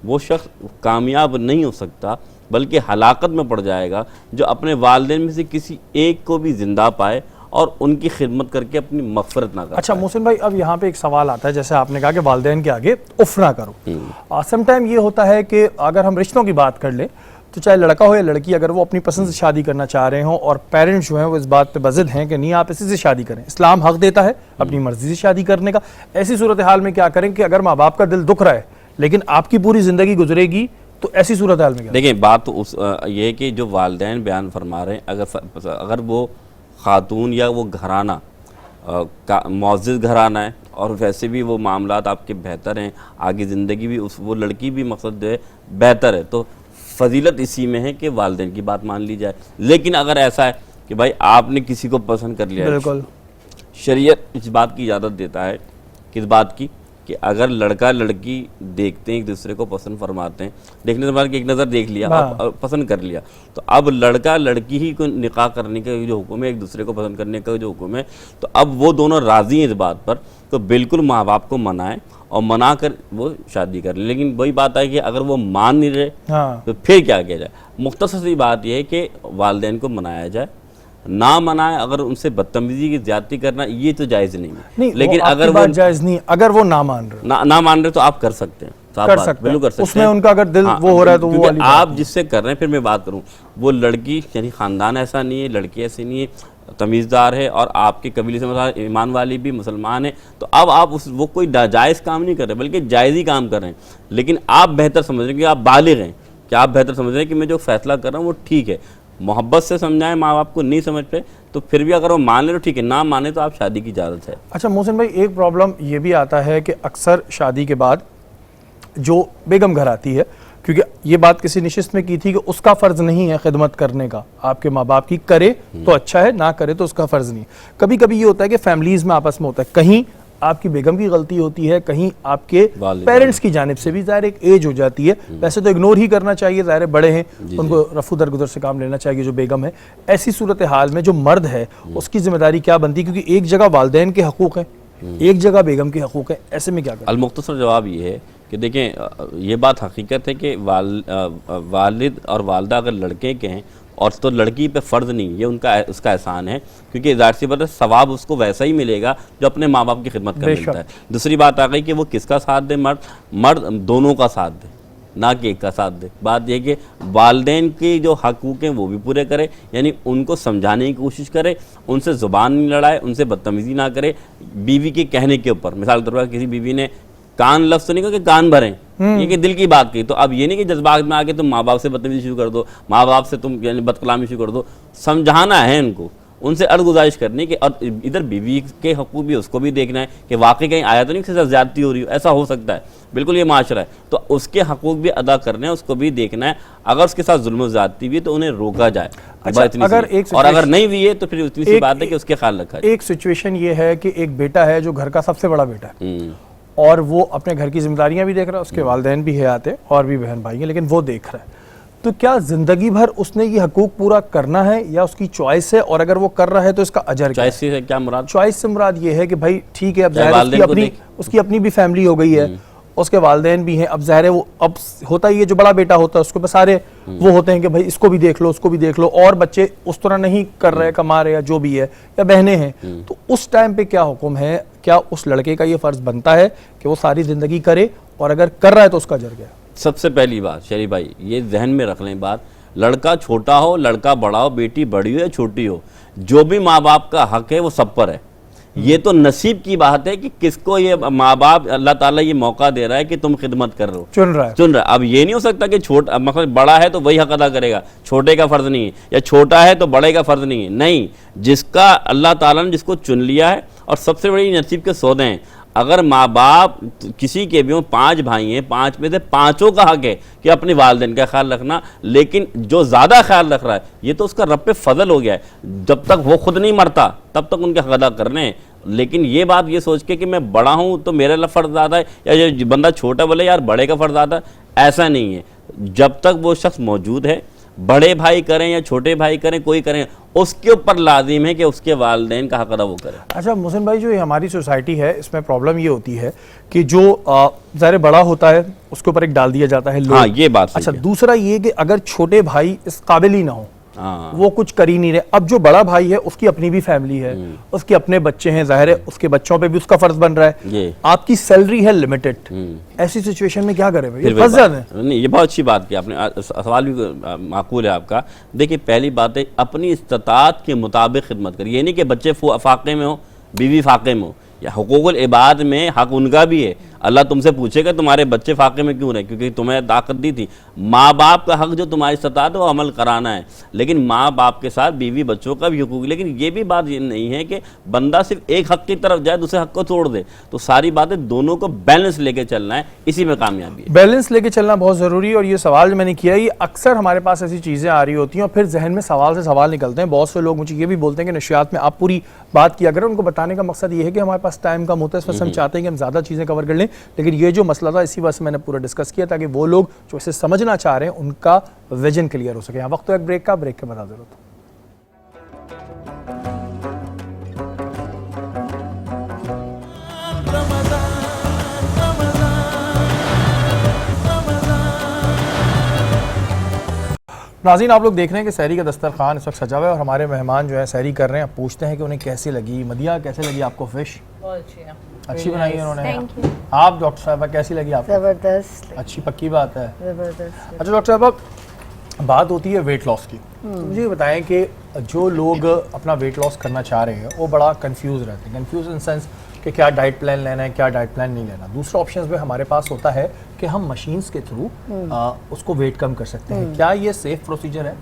वो शख्स कामयाब नहीं हो सकता, बल्कि हलाकत में पड़ जाएगा जो अपने वालिदैन में से किसी एक को भी ज़िंदा पाए और उनकी खिदमत करके अपनी मग़फ़िरत ना करें।
अच्छा मोहसिन भाई, अब यहाँ पे एक सवाल आता है, जैसे आपने कहा कि वालिदैन के आगे उफ ना करो। समटाइम ये होता है कि अगर हम रिश्तों की बात कर लें तो चाहे लड़का हो या लड़की, अगर वो अपनी पसंद से शादी करना चाह रहे हो और पेरेंट्स जो हैं वो इस बात पे बज़िद हैं कि नहीं आप इसी से शादी करें, इस्लाम हक देता है अपनी मर्जी से शादी करने का, ऐसी सूरत हाल में क्या करें कि अगर माँ बाप का दिल दुख रहा है लेकिन आपकी पूरी ज़िंदगी गुजरेगी, तो ऐसी सूरत हाल में क्या?
देखिए, बात तो ये है कि जो वालिदैन बयान फरमा रहे हैं, अगर वो खातून या वो घराना मुअज़्ज़ज़ घराना है और वैसे भी वो मामलात आपके बेहतर हैं, आगे ज़िंदगी भी वो लड़की भी मकसद जो है बेहतर है, तो फजीलत इसी में है कि वालिदैन की बात मान ली जाए। लेकिन अगर ऐसा है कि भाई आपने किसी को पसंद कर लिया है,
बिल्कुल
शरीयत इस बात की इजाज़त देता है, किस बात की, कि अगर लड़का लड़की देखते हैं एक दूसरे को पसंद फरमाते हैं, देखने से बाद एक नज़र देख लिया और पसंद कर लिया, तो अब लड़का लड़की ही को निकाह करने का जो हुक्म है, एक दूसरे को पसंद करने का जो हुक्म है, तो अब वो दोनों राज़ी हैं इस बात पर, तो बिल्कुल माँ बाप को मनाएं और मना कर वो शादी कर लें। लेकिन वही बात है कि अगर वो मान नहीं रहे तो फिर क्या किया जाए। मुख्तसर सी बात यह है कि वालिदैन को मनाया जाए, ना मनाए अगर उनसे बदतमीजी की ज्यादती करना ये तो जायज़ नहीं है। लेकिन अगर वो
जायज़ नहीं, अगर वो ना मान रहे
ना मान रहे तो आप कर सकते हैं, बिल्कुल कर सकते हैं,
उसमें उनका अगर दिल वो हो रहा है तो वो वाली
आप जिससे कर रहे हैं। फिर मैं बात करूं, वो लड़की यानी ख़ानदान ऐसा नहीं है, लड़की ऐसी नहीं है, तमीज़दार है और आपके कबीले से ईमान वाली भी मुसलमान है, तो अब आप वो कोई जायज़ काम नहीं कर रहे बल्कि जायज़ ही काम कर रहे हैं। लेकिन आप बेहतर समझ रहे हैं कि आप बालिग हैं, कि आप बेहतर समझ रहे हैं कि मैं जो फैसला कर रहा हूँ वो ठीक है, मोहब्बत से समझाएं, माँ बाप को नहीं समझ पे तो फिर भी अगर वो मान ले तो ठीक है, ना माने तो आप शादी की इजाज़त है।
अच्छा मोहसिन भाई, एक प्रॉब्लम ये भी आता है कि अक्सर शादी के बाद जो बेगम घर आती है, क्योंकि ये बात किसी निशिस्त में की थी कि उसका फ़र्ज़ नहीं है खिदमत करने का, आपके माँ बाप की करे तो अच्छा है, ना करे तो उसका फ़र्ज़ नहीं। कभी कभी ये होता है कि फैमिलीज़ में आपस में होता है, कहीं आपकी बेगम की गलती होती है, कहीं आपके पेरेंट्स की जानिब से भी, ज़ाहिर एक एज हो जाती है, वैसे तो इग्नोर ही करना चाहिए, ज़ाहिर बड़े हैं, उनको रफू दरगुदर से काम लेना चाहिए जो बेगम है। ऐसी सूरत हाल में जो मर्द है उसकी जिम्मेदारी क्या बनती है, क्योंकि एक जगह वालिदैन के हकूक़ हैं, एक जगह बेगम के हकूक़ हैं, ऐसे में क्या करें?
अल-मुख्तसर जवाब ये है कि देखें, ये बात हकीकत है कि वालिद और वालदा अगर लड़के के हैं और तो लड़की पे फ़र्ज़ नहीं, ये उसका एहसान है, क्योंकि ज़ाहिर सी बात है सवाब उसको वैसा ही मिलेगा जो अपने माँ बाप की खिदमत कर मिलता है। दूसरी बात आ गई कि वो किसका साथ दे, मर्द दोनों का साथ दे, ना कि एक का साथ दे। बात यह कि वालिदैन के जो हकूक़ हैं वो भी पूरे करे, यानी उनको समझाने की कोशिश करे, उनसे ज़ुबान नहीं लड़ाए, उनसे बदतमीज़ी ना करे। बीवी के कहने के ऊपर, मिसाल के तौर पर किसी बीवी ने कान लफ्ज़ तो नहीं कहा कि कान भरें, ये कि दिल की बात की, तो अब ये नहीं कि जज्बात में आके तुम माँ बाप से बदतमीजी शुरू कर दो, माँ बाप से तुम यानी बदकलामी शुरू कर दो। समझाना है इनको, उनसे अर्ज़गुज़ारिश करनी कि और इधर बीवी के हकूक़ भी उसको भी देखना है कि वाकई कहीं आया तो नहीं उसके साथ ज़्यादती हो रही हो, ऐसा हो सकता है, बिल्कुल ये माशरा है, तो उसके हकूक़ भी अदा करने हैं, उसको भी देखना है। अगर उसके साथ जुल्म ज़्यादती भी है तो उन्हें रोका जाए।
अच्छा,
और अगर नहीं भी है तो फिर उतनी सी बात है कि उसके ख्याल रखा जाए।
एक सिचुएशन ये है कि एक बेटा है जो घर का सबसे बड़ा बेटा है और वो अपने घर की जिम्मेदारियां भी देख रहा है, उसके वालिदैन भी हयात है और भी बहन भाई हैं, लेकिन वो देख रहा है, तो क्या जिंदगी भर उसने ये हकूक पूरा करना है या उसकी चॉइस है, और अगर वो कर रहा है तो इसका अजर क्या है?
चॉइस से क्या मुराद?
चॉइस से मुराद ये है कि भाई ठीक है, अब ज़ाहिर उसकी अपनी भी फैमिली हो गई है, उसके वालिदैन भी हैं, अब ज़ाहिर है वो अब होता ही है, जो बड़ा बेटा होता है उसके पास सारे वो होते हैं कि भाई इसको भी देख लो, उसको भी देख लो, और बच्चे उस तरह नहीं कर रहे, कमा रहे या जो भी है, या बहनें हैं, तो उस टाइम पे क्या हुक्म है? क्या उस लड़के का ये फ़र्ज़ बनता है कि वो सारी ज़िंदगी करे, और अगर कर रहा है तो उसका अजर क्या?
सबसे पहली बात शरीफ भाई ये जहन में रख लें बात, लड़का छोटा हो, लड़का बड़ा हो, बेटी बड़ी हो या छोटी हो, जो भी माँ बाप का हक है वो सब पर है। ये तो नसीब की बात है कि किसको ये माँ बाप अल्लाह ताला ये मौका दे रहा है कि तुम खिदमत कर रहे हो, चुन रहा है। अब ये नहीं हो सकता कि छोटा मतलब बड़ा है तो वही हक अदा करेगा, छोटे का फ़र्ज़ नहीं है, या छोटा है तो बड़े का फ़र्ज़ नहीं है। नहीं, जिसका अल्लाह ताला ने जिसको चुन लिया है, और सबसे बड़ी नसीब के सौदे हैं। अगर माँ बाप किसी के भी हों, 5 भाई हैं, 5 में से 5 का हक है कि अपने वालिदैन का ख्याल रखना, लेकिन जो ज़्यादा ख्याल रख रहा है ये तो उसका रब पे फजल हो गया है। जब तक वो खुद नहीं मरता तब तक उनके हक अदा करने हैं। लेकिन ये बात ये सोच के कि मैं बड़ा हूँ तो मेरा फ़र्ज़ ज़्यादा है, या जो बंदा छोटा बोले यार बड़े का फ़र्ज़ ज़्यादा है, ऐसा नहीं है। जब तक वो शख्स मौजूद है, बड़े भाई करें या छोटे भाई करें, कोई करें, उसके ऊपर लाजिम है कि उसके वालिदैन का हक अदा वो करे।
अच्छा मोहसिन भाई, जो हमारी सोसाइटी है इसमें प्रॉब्लम ये होती है कि जो ज़ाहिर बड़ा होता है उसके ऊपर एक डाल दिया जाता है लोग।
हाँ, ये बात।
अच्छा, दूसरा ये कि अगर छोटे भाई इस काबिल ही ना हो
हाँ।
वो कुछ कर ही नहीं रहे। अब जो बड़ा भाई है उसकी अपनी भी फैमिली है, उसके अपने बच्चे हैं, जाहिर है उसके बच्चों पे भी उसका फर्ज बन रहा है।
ये
आपकी सैलरी है लिमिटेड, ऐसी सिचुएशन में क्या करें भाई?
फिर
ये फंस
वही
जाते हैं।
बात- नहीं, ये बहुत अच्छी बात की आपने, सवाल भी माकूल है आपका। देखिए, पहली बात है अपनी इस्तात के मुताबिक खिदमत करिए। ये नहीं कि बच्चे फाके में हो, बीवी फाके में हो, या हुकूकुल इबाद में हक उनका भी है। अल्लाह तुमसे पूछेगा तुम्हारे बच्चे फाके में क्यों रहे, क्योंकि तुम्हें ताकत दी थी। माँ बाप का हक जो तुम्हारी इस्तात है वो अमल कराना है, लेकिन माँ बाप के साथ बीवी बच्चों का भी हुकूक। लेकिन ये भी बात ये नहीं है कि बंदा सिर्फ एक हक की तरफ जाए, दूसरे हक को तोड़ दे। तो सारी बातें दोनों को बैलेंस लेके चलना है, इसी में कामयाबी है।
बैलेंस लेके चलना बहुत ज़रूरी है। और ये सवाल जो मैंने किया, ये अक्सर हमारे पास ऐसी चीज़ें आ रही होती हैं और फिर जहन में सवाल से सवाल निकलते हैं। बहुत से लोग मुझे ये भी बोलते हैं कि नशियात में आप पूरी बात किया करें। उनको बताने का मकसद ये है कि हमारे पास टाइम कम होता है, इस वक्त हम चाहते हैं कि हम ज़्यादा चीज़ें कवर कर लें। लेकिन ये जो मसला था, इसी वजह से मैंने पूरा डिस्कस किया ताकि वो लोग जो इसे समझना चाह रहे हैं उनका विजन क्लियर हो सके। यहाँ वक्त तो एक ब्रेक का, ब्रेक के बाद हाजिर होता हूं। नाज़रीन, आप लोग देख रहे हैं कि सहरी का दस्तरखान इस वक्त सजा हुआ है और हमारे मेहमान जो है सहरी कर रहे हैं। अब पूछते हैं कि उन्हें कैसी लगी। मदिया, कैसे लगी आपको फिश?
बहुत अच्छी है,
अच्छी बनाई है उन्होंने।
Thank you.
आप डॉक्टर साहबा कैसी लगी आपको?
ज़बरदस्त
अच्छी पक्की बात है।
ज़बरदस्त।
अच्छा डॉक्टर साहब, बात होती है वेट लॉस की। तो मुझे ये बताएं कि जो लोग अपना वेट लॉस करना चाह रहे हैं वो बड़ा कंफ्यूज रहते हैं। कंफ्यूज इन सेंस कि क्या डाइट प्लान लेना है, क्या डाइट प्लान नहीं लेना। दूसरा ऑप्शन में हमारे पास होता है कि हम मशीन्स के थ्रू उसको वेट कम कर सकते हैं। क्या ये सेफ प्रोसीजर है?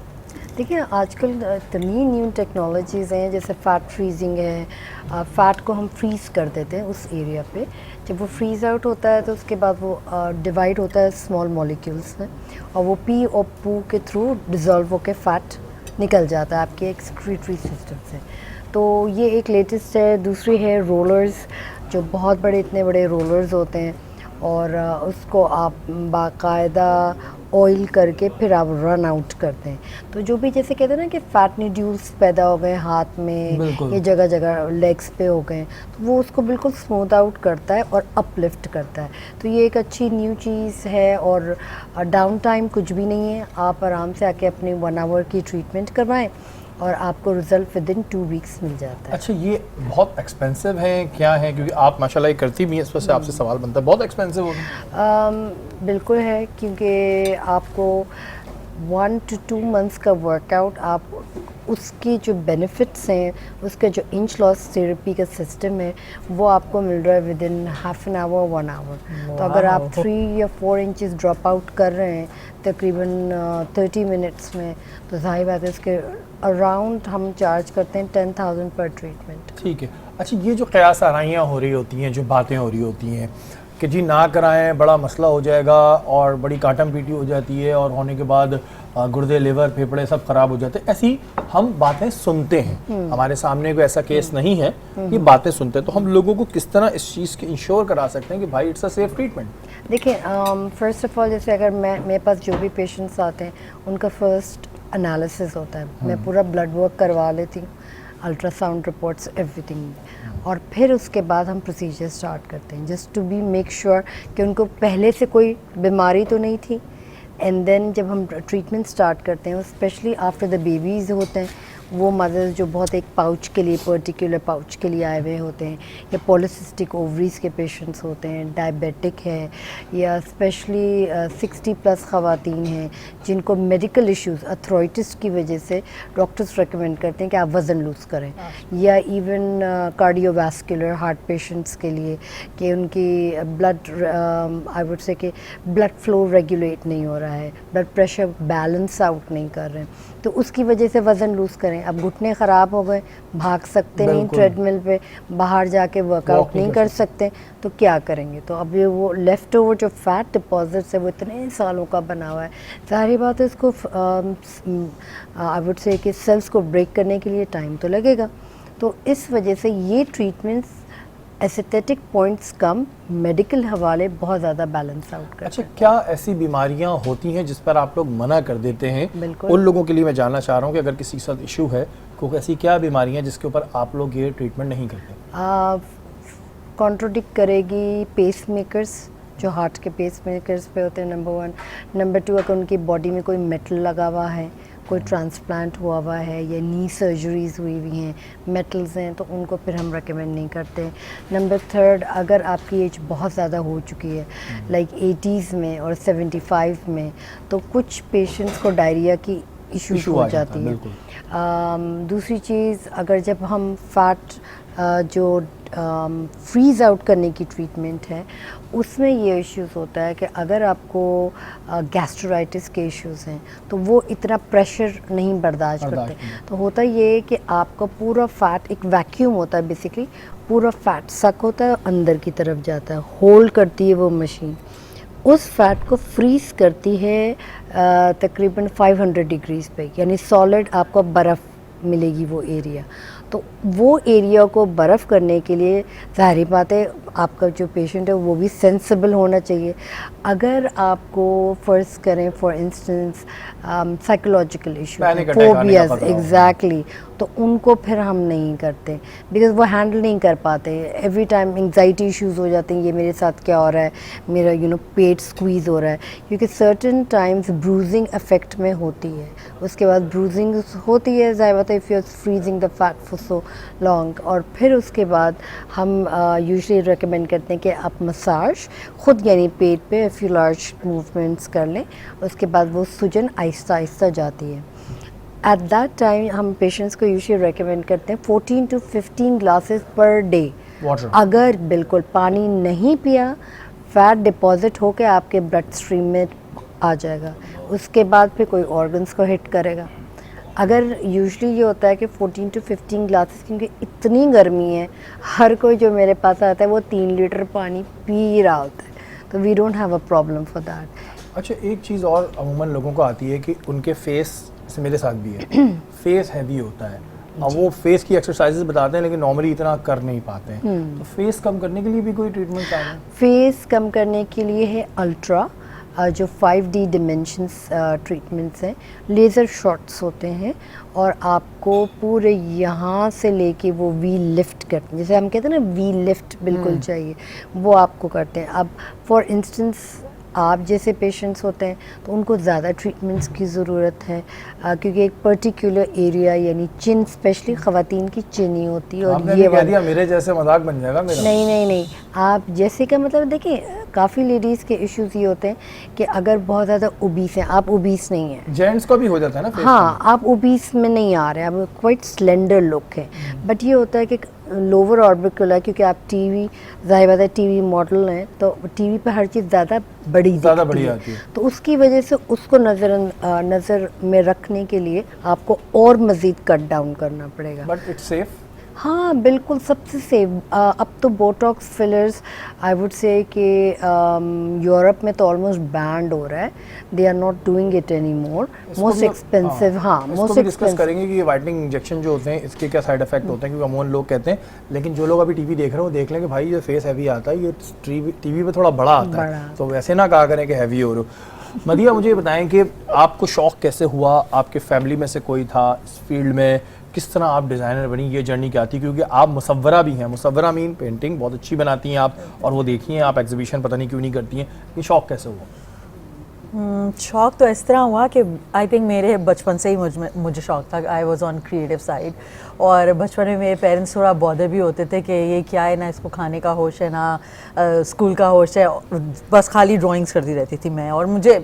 देखिए, आजकल इतनी न्यू टेक्नोलॉजीज़ हैं, जैसे फ़ैट फ्रीजिंग है। फ़ैट को हम फ्रीज़ कर देते हैं उस एरिया पे। जब वो फ्रीज़ आउट होता है तो उसके बाद वो डिवाइड होता है स्मॉल मॉलिक्यूल्स में, और वो पी और पू के थ्रू डिज़ोल्व होकर फ़ैट निकल जाता है आपके एक्सक्रीटरी सिस्टम से। तो ये एक लेटेस्ट है। दूसरी है रोलर्स, जो बहुत बड़े, इतने बड़े रोलर्स होते हैं, और उसको आप बाकायदा ऑयल करके फिर आप रन आउट करते हैं। तो जो भी जैसे कहते हैं ना कि फ़ैट न्यूड्यूल्स पैदा हो गए हाथ में, ये जगह जगह लेग्स पे हो गए, तो वो उसको बिल्कुल स्मूथ आउट करता है और अपलिफ्ट करता है। तो ये एक अच्छी न्यू चीज़ है, और डाउन टाइम कुछ भी नहीं है। आप आराम से आके अपनी 1 आवर की ट्रीटमेंट करवाएं और आपको रिजल्ट विद इन 2 वीक्स मिल जाता है।
अच्छा, ये बहुत एक्सपेंसिव है क्या है? क्योंकि आप माशाल्लाह ये करती भी हैं, इस वजह से आपसे सवाल बनता है। बहुत एक्सपेंसिव होगा?
बिल्कुल है, क्योंकि आपको 1 to 2 मंथ्स का वर्कआउट, आप उसकी जो बेनिफिट्स हैं, उसका जो इंच लॉस थेरेपी का सिस्टम है, वो आपको मिल रहा है within half an hour 1 hour. तो अगर आप 3 या 4 इंचेस ड्रॉप आउट कर रहे हैं तकरीबन 30 मिनट्स में, तो जाहिर बात है इसके अराउंड हम चार्ज करते हैं 10,000 पर ट्रीटमेंट।
ठीक है। अच्छा, ये जो क़यास आराइयाँ हो रही होती हैं, जो बातें हो रही होती हैं कि जी ना कराएं, बड़ा मसला हो जाएगा और बड़ी काटम पीटी हो जाती है, और होने के बाद गुर्दे, लिवर, फेफड़े सब खराब हो जाते हैं, ऐसी हम बातें सुनते हैं। हमारे सामने कोई ऐसा केस नहीं है, ये बातें सुनते हैं। तो हम लोगों को किस तरह इस चीज़ की इंश्योर करा सकते हैं कि भाई इट्स अ सेफ ट्रीटमेंट?
देखिए, फ़र्स्ट ऑफ ऑल, जैसे अगर मेरे पास जो भी पेशेंट्स आते हैं, उनका फ़र्स्ट एनालिसिस होता है। मैं पूरा ब्लड वर्क करवा लेती हूँ, अल्ट्रासाउंड रिपोर्ट्स, एवरीथिंग, और फिर उसके बाद हम प्रोसीजर स्टार्ट करते हैं, just to be make sure कि उनको पहले से कोई बीमारी तो नहीं थी। एंड देन जब हम ट्रीटमेंट स्टार्ट करते हैं, स्पेशली आफ्टर द बेबीज़ होते हैं, वो मदर्स जो बहुत एक पाउच के लिए, पर्टिकुलर पाउच के लिए आए हुए होते हैं, या पॉलिसिस्टिक ओवरीज़ के पेशेंट्स होते हैं, डायबिटिक है, या स्पेशली 60 प्लस ख़वातीन हैं जिनको मेडिकल इश्यूज़, अथराइटिस की वजह से डॉक्टर्स रेकमेंड करते हैं कि आप वज़न लूज़ करें, या इवन कार्डियोवास्कुलर हार्ट पेशेंट्स के लिए कि उनकी ब्लड, आई वुड से कि ब्लड फ्लो रेगुलेट नहीं हो रहा है, ब्लड प्रेशर बैलेंस आउट नहीं कर रहे हैं, तो उसकी वजह से वज़न लूज़ करें। अब घुटने ख़राब हो गए, भाग सकते नहीं ट्रेडमिल पे, बाहर जाके वर्कआउट नहीं कर सकते, तो क्या करेंगे? तो अब ये वो लेफ़्ट ओवर जो फैट डिपॉजिट्स है, वो इतने सालों का बना हुआ है, सारी बात है, इसको आई वुड से कि सेल्स को ब्रेक करने के लिए टाइम तो लगेगा। तो इस वजह से ये ट्रीटमेंट्स एस्थेटिक पॉइंट्स कम, मेडिकल हवाले बहुत ज़्यादा बैलेंस आउट करते हैं।
अच्छा, क्या ऐसी बीमारियां होती हैं जिस पर आप लोग मना कर देते हैं?
बिल्कुल।
उन लोगों के लिए मैं जानना चाह रहा हूं कि अगर किसी के साथ इशू है, तो ऐसी क्या बीमारियां हैं जिसके ऊपर आप लोग ये ट्रीटमेंट नहीं करते?
कॉन्ट्रोडिक्ट करेगी पेस मेकर्स, जो हार्ट के पेस मेकर्स पे होते हैं, नंबर 1। नंबर 2, अगर उनकी बॉडी में कोई मेटल लगा हुआ है कोई ट्रांसप्लांट हुआ है या नी सर्जरीज हुई हुई हैं, मेटल्स हैं, तो उनको फिर हम रेकमेंड नहीं करते। नंबर थर्ड, अगर आपकी एज बहुत ज़्यादा हो चुकी है लाइक 80s में और 75 में, तो कुछ पेशेंट्स को डायरिया की इश्यूज
इशू
हो
आ जाता
जाती
है,
है।
बिल्कुल।
दूसरी चीज़, अगर जब हम फैट जो फ्रीज़ आउट करने की ट्रीटमेंट है, उसमें ये इश्यूज़ होता है कि अगर आपको गैस्ट्राइटिस के इश्यूज़ हैं तो वो इतना प्रेशर नहीं बर्दाश्त करते। तो होता ये है कि आपका पूरा फैट, एक वैक्यूम होता है बेसिकली, पूरा फैट सक होता है, अंदर की तरफ जाता है, होल्ड करती है वो मशीन, उस फैट को फ्रीज़ करती है तकरीबन 500 डिग्रीज़ पे, यानी सॉलिड आपको बर्फ़ मिलेगी वो एरिया। तो वो एरिया को बर्फ़ करने के लिए ज़ाहिर बात है आपका जो पेशेंट है वो भी सेंसिबल होना चाहिए। अगर आपको फ़र्ज़ करें for instance psychological issue, phobias, exactly, तो उनको फिर हम नहीं करते बिकॉज़ वो हैंडल नहीं कर पाते। एवरी टाइम एंग्जाइटी इश्यूज़ हो जाते हैं, ये मेरे साथ क्या हो रहा है, मेरा पेट स्क्वीज़ हो रहा है, क्योंकि सर्टन टाइम्स ब्रूजिंग इफ़ेक्ट में होती है। उसके बाद ब्रूजिंग होती है, ज़ाहिर बात है, if you are freezing the fat for so long. और फिर उसके बाद हम यूजुअली रेकमेंड करते हैं कि आप मसाज खुद यानी पेट पे इफ़ यू लार्ज मूवमेंट्स कर लें, उसके बाद वो सूजन आहिस्ता आहिस्ता जाती है। एट दैट टाइम हम पेशेंट्स को यूजुअली रेकमेंड करते हैं 14 to 15 glasses per day
water.
अगर बिल्कुल पानी नहीं पिया, फैट डिपॉजिट होकर आपके ब्लड स्ट्रीम में आ जाएगा, उसके बाद फिर कोई ऑर्गन्स को हिट करेगा। अगर यूजुअली ये होता है कि 14 to 15 ग्लासेस, क्योंकि इतनी गर्मी है, हर कोई जो मेरे पास आता है वो 3 लीटर पानी पी रहा होता है, तो we don't have a problem for that.
अच्छा, एक चीज़ और अमूमन लोगों को आती है कि उनके फेस, जैसे मेरे साथ भी है, फेस हैवी होता है। अब वो फेस की एक्सरसाइजेज बताते हैं लेकिन नॉर्मली इतना कर नहीं पाते हैं, तो फेस कम करने के लिए भी कोई ट्रीटमेंट आ रहा है?
फेस कम करने के लिए है अल्ट्रा, जो 5D डिमेंशंस ट्रीटमेंट्स हैं, लेज़र शॉट्स होते हैं, और आपको पूरे यहाँ से लेके वो वी लिफ्ट करते हैं, जैसे हम कहते हैं ना वी लिफ्ट बिल्कुल चाहिए, वो आपको करते हैं। अब फॉर इंस्टेंस आप जैसे पेशेंट्स होते हैं तो उनको ज़्यादा ट्रीटमेंट्स की ज़रूरत है, क्योंकि एक पर्टिकुलर एरिया यानी चिन, स्पेशली ख़वातीन की चिन ही होती है, और ये
कह दिया मेरे जैसे मजाक बन जाएगा मेरा।
नहीं, आप जैसे का मतलब देखिए, काफ़ी लेडीज़ के इश्यूज़ ये होते हैं कि अगर बहुत ज़्यादा ओबीस हैं, आप ओबीस नहीं हैं,
जेंट्स को भी हो जाता है ना फेस
हाँ, आप ओबीस में नहीं आ रहे हैं, आप क्वाइट स्लेंडर लुक है, बट ये होता है कि लोअर ऑर्बिकुलर, क्योंकि आप टीवी, ज़ाहिर बात है टीवी मॉडल हैं, तो टीवी पे हर चीज़ ज़्यादा बड़ी
आती है,
तो उसकी वजह से उसको नज़र में रखने के लिए आपको और मज़ीद कट डाउन करना पड़ेगा।
But it's safe?
हाँ बिल्कुल, सबसे सेफ। अब तो Botox fillers I would say कि यूरोप में तो ऑलमोस्ट बैंड हो रहा है, they are not doing it anymore, most expensive. हाँ, मोस्ट
डिस्कस करेंगे कि ये वाइटनिंग इंजेक्शन जो होते हैं इसके क्या साइड इफेक्ट होते हैं, क्योंकि अमूमन लोग कहते हैं, लेकिन जो लोग अभी टीवी देख रहे हो देख लें कि भाई ये फेस हैवी आता है, ये टीवी पे थोड़ा बड़ा आता है, तो वैसे ना कहा करें कि हैवी हो रहे हो। मदिया, मुझे बताएं कि आपको शौक कैसे हुआ, आपके फैमिली में से कोई था इस फील्ड में, किस तरह आप डिज़ाइनर बनी, ये जर्नी क्या थी? क्योंकि आप मुसव्वरा भी हैं, मुसव्वरा मीन पेंटिंग बहुत अच्छी बनाती हैं आप, और वो देखी हैं आप, एग्जीबिशन पता नहीं क्यों नहीं करती हैं, ये शौक कैसे हुआ?
शौक तो इस तरह हुआ कि आई थिंक मेरे बचपन से ही मुझे शौक था, I was on creative side, और बचपन में मेरे पेरेंट्स थोड़ा बॉदर भी होते थे कि ये क्या है, ना इसको खाने का होश है, ना स्कूल का होश है, बस खाली ड्राइंग्स करती रहती थी मैं, और मुझे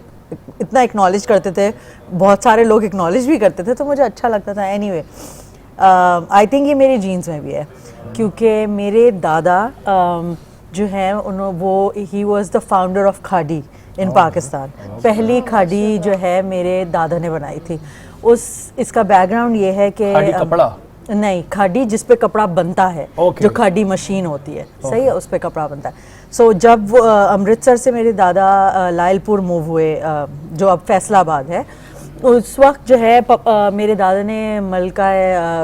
इतना एक्नॉलेज करते थे, बहुत सारे लोग एक्नॉलेज भी करते थे, तो मुझे अच्छा लगता था। एनीवे, आई थिंक ये मेरे जीन्स में भी है, क्योंकि मेरे दादा जो हैं वो ही was the founder of Khadi in Pakistan. पहली खादी जो है मेरे दादा ने बनाई थी। इसका बैकग्राउंड ये है कि
कपड़ा
नहीं, खादी जिस पे कपड़ा बनता है, जो खादी मशीन होती है, सही है, उस पे कपड़ा बनता है। सो जब वो अमृतसर से मेरे दादा लायलपुर मूव हुए, जो अब फैसलाबाद है, उस वक्त जो है मेरे दादा ने मलका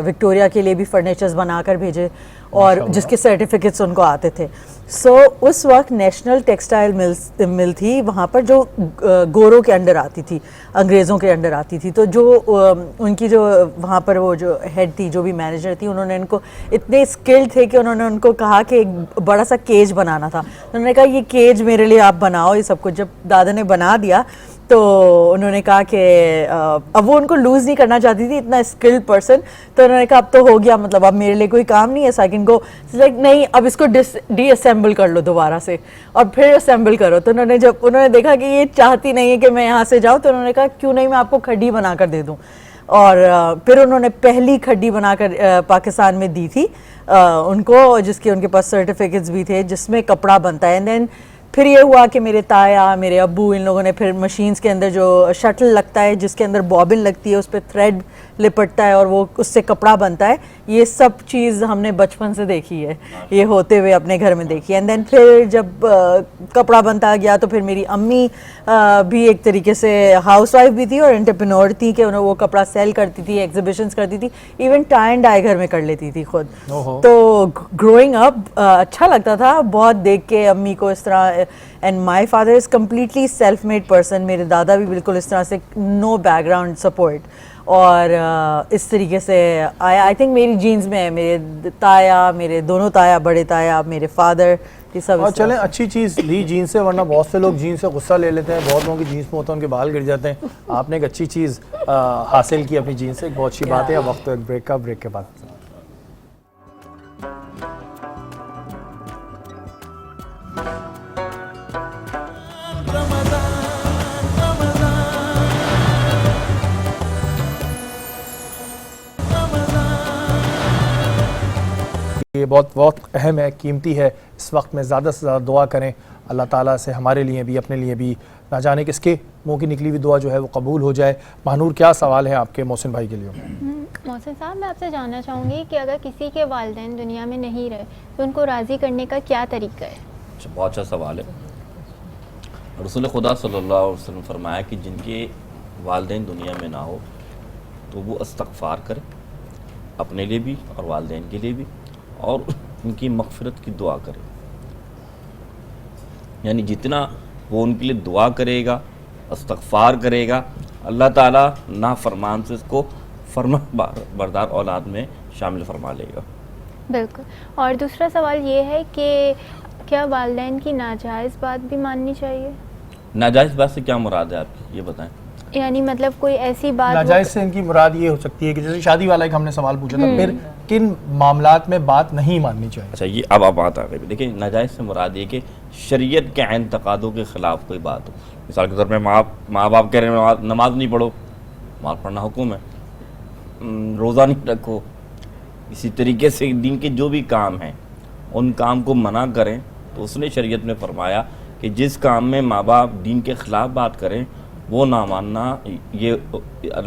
विक्टोरिया के लिए भी फर्नीचर्स बनाकर भेजे, और जिसके सर्टिफिकेट्स उनको आते थे। सो उस वक्त नेशनल टेक्सटाइल मिल थी वहाँ पर, जो गोरों के अंडर आती थी, अंग्रेज़ों के अंडर आती थी। तो जो उनकी जो वहाँ पर वो जो हेड थी, जो भी मैनेजर थी, उन्होंने इनको इतने स्किल्ड थे कि उन्होंने उनको कहा कि एक बड़ा सा केज बनाना था। उन्होंने कहा ये केज मेरे लिए आप बनाओ, ये सब कुछ। जब दादा ने बना दिया तो उन्होंने कहा कि अब वो उनको लूज़ नहीं करना चाहती थी, इतना स्किल्ड पर्सन, तो उन्होंने कहा अब तो हो गया, मतलब अब मेरे लिए कोई काम नहीं है, सो आई कैन गो। लाइक नहीं, अब इसको डीअसेंबल कर लो दोबारा से और फिर असेंबल करो। तो जब उन्होंने देखा कि ये चाहती नहीं है कि मैं यहाँ से जाऊँ, तो उन्होंने कहा क्यों नहीं मैं आपको खड्डी बना कर दे दूँ। और फिर उन्होंने पहली खड्डी बनाकर पाकिस्तान में दी थी उनको, जिसके उनके पास सर्टिफिकेट्स भी थे, जिसमें कपड़ा बनता है। एंड देन फिर ये हुआ कि मेरे ताया, मेरे अब्बू, इन लोगों ने फिर मशीन्स के अंदर जो शटल लगता है, जिसके अंदर बॉबिन लगती है, उस पर थ्रेड लिपटता है और वो उससे कपड़ा बनता है, ये सब चीज़ हमने बचपन से देखी है, ये होते हुए अपने घर में देखी है। एंड देन फिर जब कपड़ा बनता गया तो फिर मेरी अम्मी भी एक तरीके से हाउसवाइफ भी थी और एंटरप्रेन्योर थी कि उन्हें वो कपड़ा सेल करती थी, एग्जीबिशंस करती थी, इवन टाई एंड डाई घर में कर लेती थी खुद। तो ग्रोइंग अप अच्छा लगता था बहुत देख के अम्मी को इस तरह। And my father is completely self made person, मेरे दादा भी बिल्कुल इस तरह से, नो बैकग्राउंड सपोर्ट। और इस तरीके से आई थिंक मेरी जीन्स में है, मेरे ताया, मेरे दोनों ताया, बड़े ताया, मेरे फादर, ये सब।
और चलें, अच्छी चीज़ ली जीन्स से, वरना बहुत से लोग जीन्स से गुस्सा ले लेते हैं, बहुत लोगों की जीन्स में होता है उनके बाल गिर जाते हैं। आपने एक अच्छी चीज़ हासिल की अपनी जीन्स से, एक बहुत अच्छी बात है। अब वक्त तो एक ब्रेक का, ब्रेक के बाद ये बहुत अहम है, कीमती है। इस वक्त में ज़्यादा से ज़्यादा दुआ करें अल्लाह ताला से, हमारे लिए भी, अपने लिए भी। ना जाने किसके मुंह की निकली हुई दुआ जो है वो कबूल हो जाए। महानूर, क्या सवाल है आपके मोहसिन भाई के लिए?
मोहसिन साहब, मैं आपसे जानना चाहूँगी कि अगर किसी के वालिदैन दुनिया में नहीं रहे तो उनको राज़ी करने का क्या तरीका है?
अच्छा, बहुत अच्छा सवाल है। रसूल खुदा सल्लल्लाहु अलैहि वसल्लम फरमाया कि जिनके वालिदैन दुनिया में ना हो तो वो इस्तग़फ़ार करे, अपने लिए भी और वालिदैन के लिए भी, और उनकी मग़फ़िरत की दुआ करे। यानी जितना वो उनके लिए दुआ करेगा, इस्तग़फ़ार करेगा, अल्लाह ताला नाफरमान से इसको फरमाबरदार औलाद में शामिल फरमा लेगा।
बिल्कुल। और दूसरा सवाल ये है कि क्या वालिदैन की नाजायज़ बात भी माननी चाहिए?
नाजायज़ बात से क्या मुराद है आपकी, ये बताएं।
यानी मतलब कोई ऐसी बात,
नाजायज़ से इनकी मुराद ये हो सकती है कि जैसे शादी वाला एक हमने सवाल पूछा था, फिर किन मामलात में बात नहीं माननी चाहिए?
अच्छा, ये अब बात आ गई। देखिए, नाजायज़ से मुराद ये कि शरीयत के ऐन तकादों के ख़िलाफ़ कोई बात हो। मिसाल के तौर पर माँ बाप कह रहे हैं नमाज नहीं पढ़ो, नमाज पढ़ना हुक्म है, रोज़ा नहीं रखो। इसी तरीके से दीन के जो भी काम हैं उन काम को मना करें, तो उसने शरीयत में फरमाया कि जिस काम में माँ बाप दीन के ख़िलाफ़ बात करें वो ना मानना, ये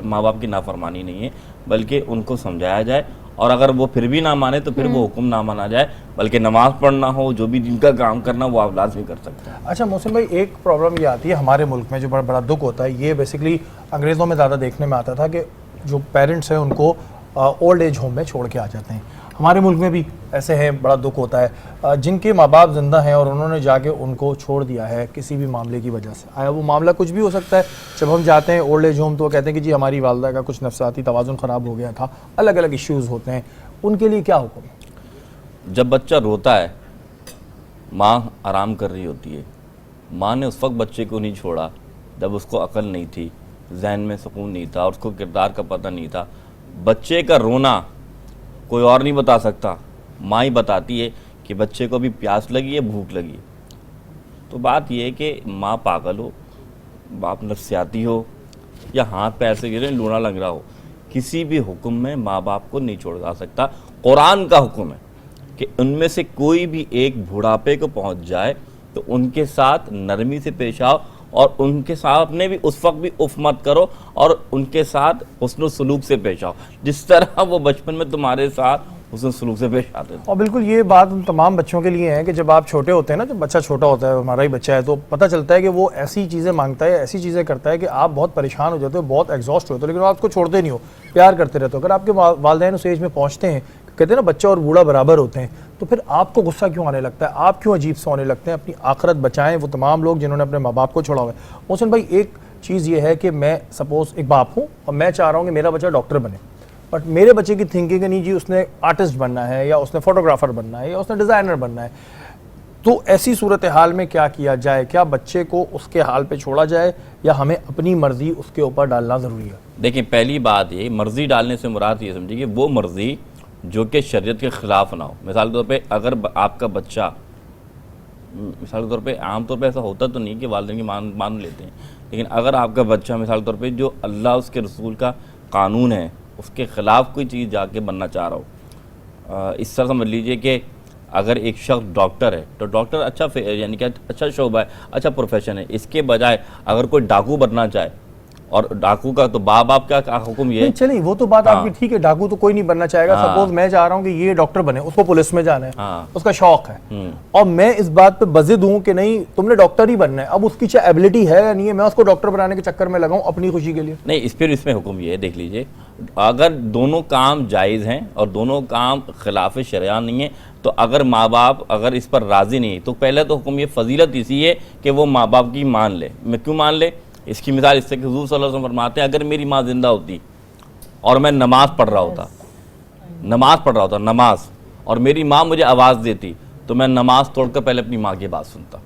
माँ बाप की नाफरमानी नहीं है, बल्कि उनको समझाया जाए, और अगर वो फिर भी ना माने तो फिर वो हुक्म ना माना जाए, बल्कि नमाज़ पढ़ना हो, जो भी दिन का काम करना वो आप लाज़मी कर सकते हैं।
अच्छा मोहसिन भाई, एक प्रॉब्लम ये आती है हमारे मुल्क में, जो बड़ा बड़ा दुख होता है, ये बेसिकली अंग्रेज़ों में ज़्यादा देखने में आता था कि जो पेरेंट्स हैं उनको ओल्ड एज होम में छोड़ के आ जाते हैं। हमारे मुल्क में भी ऐसे हैं, बड़ा दुख होता है, जिनके माँ बाप ज़िंदा हैं और उन्होंने जाके उनको छोड़ दिया है किसी भी मामले की वजह से। आया वो मामला कुछ भी हो सकता है। जब हम जाते हैं ओल्ड एज होम तो वो कहते हैं कि जी हमारी वालदा का कुछ नफ्साती तवाज़ुन ख़राब हो गया था, अलग अलग इश्यूज़ होते हैं, उनके लिए क्या हुक्म है?
जब बच्चा रोता है, माँ आराम कर रही होती है, माँ ने उस वक्त बच्चे को नहीं छोड़ा जब उसको अकल नहीं थी, जहन में सुकून नहीं था, उसको किरदार का पता नहीं था। बच्चे का रोना कोई और नहीं बता सकता, माँ ही बताती है कि बच्चे को भी प्यास लगी है, भूख लगी है। तो बात यह है कि माँ पागल हो, बाप नफ्सियाती हो, या हाथ पैर से गिरे लूना लग रहा हो, किसी भी हुक्म में माँ बाप को नहीं छोड़ा जा सकता। कुरान का हुक्म है कि उनमें से कोई भी एक बुढ़ापे को पहुँच जाए तो उनके साथ नरमी से पेश आओ, और उनके साथ अपने भी उस वक्त भी उफ मत करो, और उनके साथ हुस्न सलूक से पेश आओ, जिस तरह वो बचपन में तुम्हारे साथ हुस्न सलूक से पेश आते थे।
और बिल्कुल ये बात उन तमाम बच्चों के लिए है कि जब आप छोटे होते हैं ना, जब बच्चा छोटा होता है, हमारा ही बच्चा है, तो पता चलता है कि वो ऐसी चीज़ें मांगता है, ऐसी चीज़ें करता है कि आप बहुत परेशान हो जाते हो, बहुत एग्जॉस्ट होते हो, लेकिन आप उसको छोड़ते नहीं हो, प्यार करते रहते हो। अगर आपके वालिदैन उस एज में पहुँचते हैं, कहते हैं ना बच्चा और बूढ़ा बराबर होते हैं, तो फिर आपको गुस्सा क्यों आने लगता है? आप क्यों अजीब से होने लगते हैं? अपनी आखिरत बचाएं वो तमाम लोग जिन्होंने अपने माँ बाप को छोड़ा हुआ है। मोहसिन भाई, एक चीज़ ये है कि मैं सपोज़ एक बाप हूँ और मैं चाह रहा हूँ कि मेरा बच्चा डॉक्टर बने, बट मेरे बच्चे की थिंकिंग नहीं जी उसने आर्टिस्ट बनना है, या उसने फोटोग्राफर बनना है, या उसने डिज़ाइनर बनना है। तो ऐसी सूरत हाल में क्या किया जाए? क्या बच्चे को उसके हाल पे छोड़ा जाए या हमें अपनी मर्जी उसके ऊपर डालना ज़रूरी है?
देखिए, पहली बात ये, मर्जी डालने से मुराद ये समझिए कि वो मर्जी जो कि शरीयत के ख़िलाफ़ ना हो। मिसाल के तौर पे अगर आपका बच्चा, मिसाल के तौर पे आमतौर पे ऐसा होता तो नहीं कि वालिदैन की मान लेते हैं, लेकिन अगर आपका बच्चा मिसाल के तौर पे जो अल्लाह उसके रसूल का कानून है उसके ख़िलाफ़ कोई चीज़ जाके बनना चाह रहा हो, इस तरह समझ लीजिए कि अगर एक शख्स डॉक्टर है तो डॉक्टर अच्छा यानी कि अच्छा शोबा है, अच्छा प्रोफेशन है, इसके बजाय अगर कोई डाकू बनना चाहे, और डाकू का तो बाप का हुक्म ये है।
चलिए वो तो बात आपकी ठीक है, डाकू तो कोई नहीं बनना चाहेगा। सपोज मैं चाह रहा हूँ कि ये डॉक्टर बने, उसको पुलिस में जाना है, उसका शौक है, और मैं इस बात पे बजिद हूँ कि नहीं तुमने डॉक्टर ही बनना है। अब उसकी चाहे एबिलिटी है या नहीं है, मैं उसको डॉक्टर बनाने के चक्कर में लगाऊं अपनी खुशी के लिए?
नहीं, इसमें हुक्म ये है, देख लीजिए, अगर दोनों काम जायज़ हैं और दोनों काम खिलाफ शरिया नहीं है, तो अगर माँ बाप अगर इस पर राज़ी नहीं, तो पहले तो हुक्म ये फजीलत इसी है कि वो माँ बाप की मान ले। मैं क्यों मान ले? इसकी मिसाल इससे कि हुज़ूर सल्लल्लाहु अलैहि वसल्लम फरमाते हैं, अगर मेरी माँ जिंदा होती और मैं नमाज़ पढ़ रहा होता नमाज, और मेरी माँ मुझे आवाज़ देती, तो मैं नमाज तोड़कर पहले अपनी माँ की बात सुनता।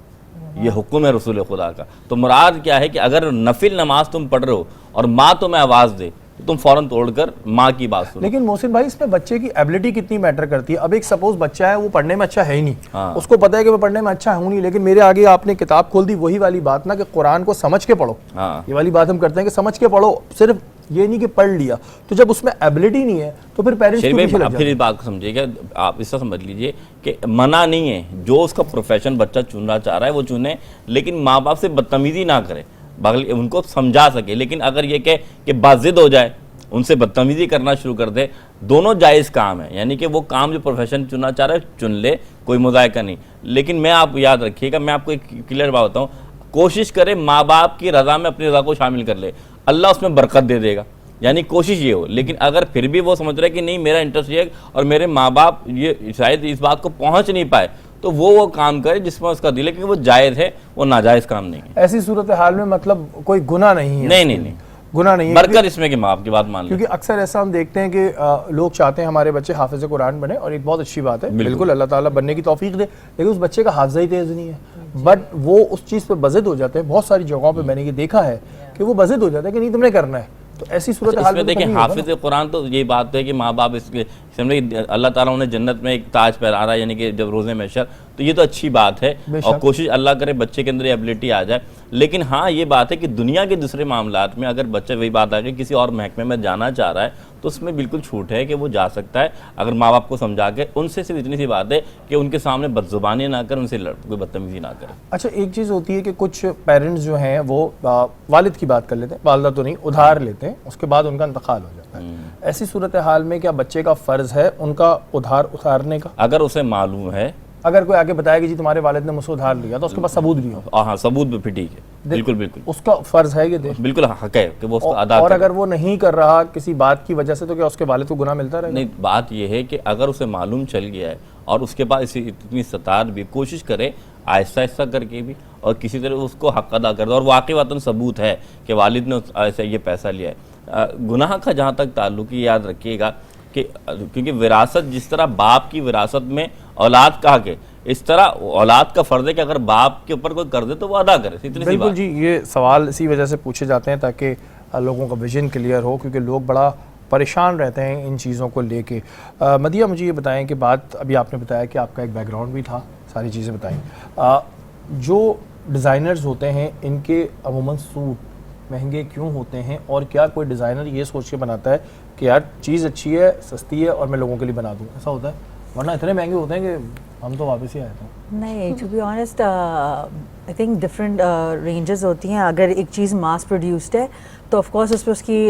ये हुक्म है रसूल खुदा का। तो मुराद क्या है कि अगर नफिल नमाज तुम पढ़ रहे हो और माँ तुम्हें आवाज़ दे, तो तुम फ़ौरन तोड़कर माँ की बात सुनो।
लेकिन मोहसिन भाई, इसमें बच्चे की एबिलिटी कितनी मैटर करती है? अब एक सपोज बच्चा है, वो पढ़ने में अच्छा है ही नहीं, उसको पता है कि मैं पढ़ने में अच्छा हूँ नहीं, लेकिन मेरे आगे आपने किताब खोल दी, वही वाली बात ना कि कुरान को समझ के पढ़ो। ये वाली बात हम करते हैं कि समझ के पढ़ो, सिर्फ ये नहीं कि पढ़ लिया। तो जब उसमें एबिलिटी नहीं है तो फिर पेरेंट्स
फिर इस बात को समझिएगा, आप इसका समझ लीजिए कि मना नहीं है, जो उसका प्रोफेशन बच्चा चुनना चाह रहा है वो चुने, लेकिन माँ बाप से बदतमीजी ना करे, बगल उनको समझा सके। लेकिन अगर ये कहे कि बाजिद हो जाए, उनसे बदतमीजी करना शुरू कर दे, दोनों जायज़ काम है, यानी कि वो काम जो प्रोफेशन चुनना चाह रहा है चुन ले, कोई मुज़ायका नहीं। लेकिन मैं आप याद रखिएगा, मैं आपको एक क्लियर बात बताऊँ, कोशिश करे माँ बाप की रज़ा में अपनी रज़ा को शामिल कर ले, अल्लाह उसमें बरकत दे देगा, यानी कोशिश ये हो। लेकिन अगर फिर भी वो समझ रहे कि नहीं मेरा इंटरेस्ट ये है और मेरे माँ बाप ये शायद इस बात को पहुँच नहीं पाए, तो वो काम करे जिसमें उसका दिल है, क्योंकि वो जायज़ है, वो नाजायज़ काम नहीं है।
ऐसी सूरत हाल में मतलब कोई गुनाह नहीं है?
नहीं,
गुनाह नहीं है,
बरकत इसमें कि माँ बाप की बात मान ले।
क्योंकि अक्सर ऐसा हम देखते हैं कि लोग चाहते हैं हमारे बच्चे हाफिज़ कुरान बने, और एक बहुत अच्छी बात है, बिल्कुल अल्लाह ताला बनने की तौफीक दे, लेकिन उस बच्चे का हाफ़िज़ा ही तेज़ नहीं है, बट वो उस चीज़ पे बज़िद हो जाते हैं। बहुत सारी जगहों पे मैंने ये देखा है कि वो बज़िद हो जाता है कि नहीं तुमने करना है। तो ऐसी सूरत हाल में
देखिए, हाफिज़ कुरान तो ये बात है कि माँ बाप इसके अल्लाह ताला उन्हें जन्नत में एक ताज पहना रहा है, यानी कि जब रोज़े महशर, तो ये तो अच्छी बात है, और कोशिश अल्लाह करे बच्चे के अंदर एबिलिटी आ जाए। लेकिन हाँ, ये बात है कि दुनिया के दूसरे मामलात में अगर बच्चा, वही बात आ गई, किसी और महकमे में जाना चाह रहा है, तो उसमें बिल्कुल छूट है कि वो जा सकता है, अगर माँ बाप को समझा के। उनसे सिर्फ इतनी सी बात है कि उनके सामने बदजुबानी ना कर, उनसे कोई बदतमीजी ना करे।
अच्छा, एक चीज़ होती है कि कुछ पेरेंट्स जो हैं वो वालिद की बात कर लेते हैं, वालदा तो नहीं, उधार लेते हैं, उसके बाद उनका इंतकाल हो जाता है। ऐसी सूरत हाल में क्या बच्चे का फ़र्ज़ है उनका उधार उतारने का?
अगर उसे मालूम है,
अगर कोई आगे बताया कि जी तुम्हारे वालिद ने मुझसे उधार लिया, तो उसके पास सबूत भी हो।
हाँ, सबूत भी, फिर ठीक है, बिल्कुल उसका
फ़र्ज़ है कि दे,
बिल्कुल हक है कि वो उसको अदा
और अगर वो नहीं कर रहा किसी बात की वजह से, तो क्या उसके वालिद को गुनाह मिलता रहेगा?
नहीं, बात ये है कि अगर उसे मालूम चल गया है और उसके बाद इतनी सतार भी, कोशिश करे आहिस्ता आहिस्ता करके भी, और किसी तरह उसको हक अदा कर दो, और वाकई वातन सबूत है कि वालिद ने ऐसा ये पैसा लिया है। गुनाह का जहाँ तक ताल्लुक, याद रखिएगा कि क्योंकि विरासत, जिस तरह बाप की विरासत में औलाद कहा के, इस तरह औलाद का फ़र्ज़ है कि अगर बाप के ऊपर कोई कर दे तो वो अदा करे। इतनी सी
बिल्कुल जी, ये सवाल इसी वजह से पूछे जाते हैं ताकि लोगों का विजन क्लियर हो, क्योंकि लोग बड़ा परेशान रहते हैं इन चीज़ों को लेके। मदिया, मुझे ये बताएं कि बात अभी आपने बताया कि आपका एक बैकग्राउंड भी था, सारी चीज़ें बताई। जो डिज़ाइनर्स होते हैं इनके अमूमन सूट महंगे क्यों होते हैं, और क्या कोई डिज़ाइनर ये सोच के बनाता है कि यार चीज़ अच्छी है, सस्ती है, और मैं लोगों के लिए बना दूँ? ऐसा होता है? वरना इतने महंगे होते हैं कि हम तो वापस ही आए थे।
नहीं, to be honest I think different ranges होती हैं। अगर एक चीज़ मास प्रोड्यूस्ड है तो ऑफ कोर्स उसमें उसकी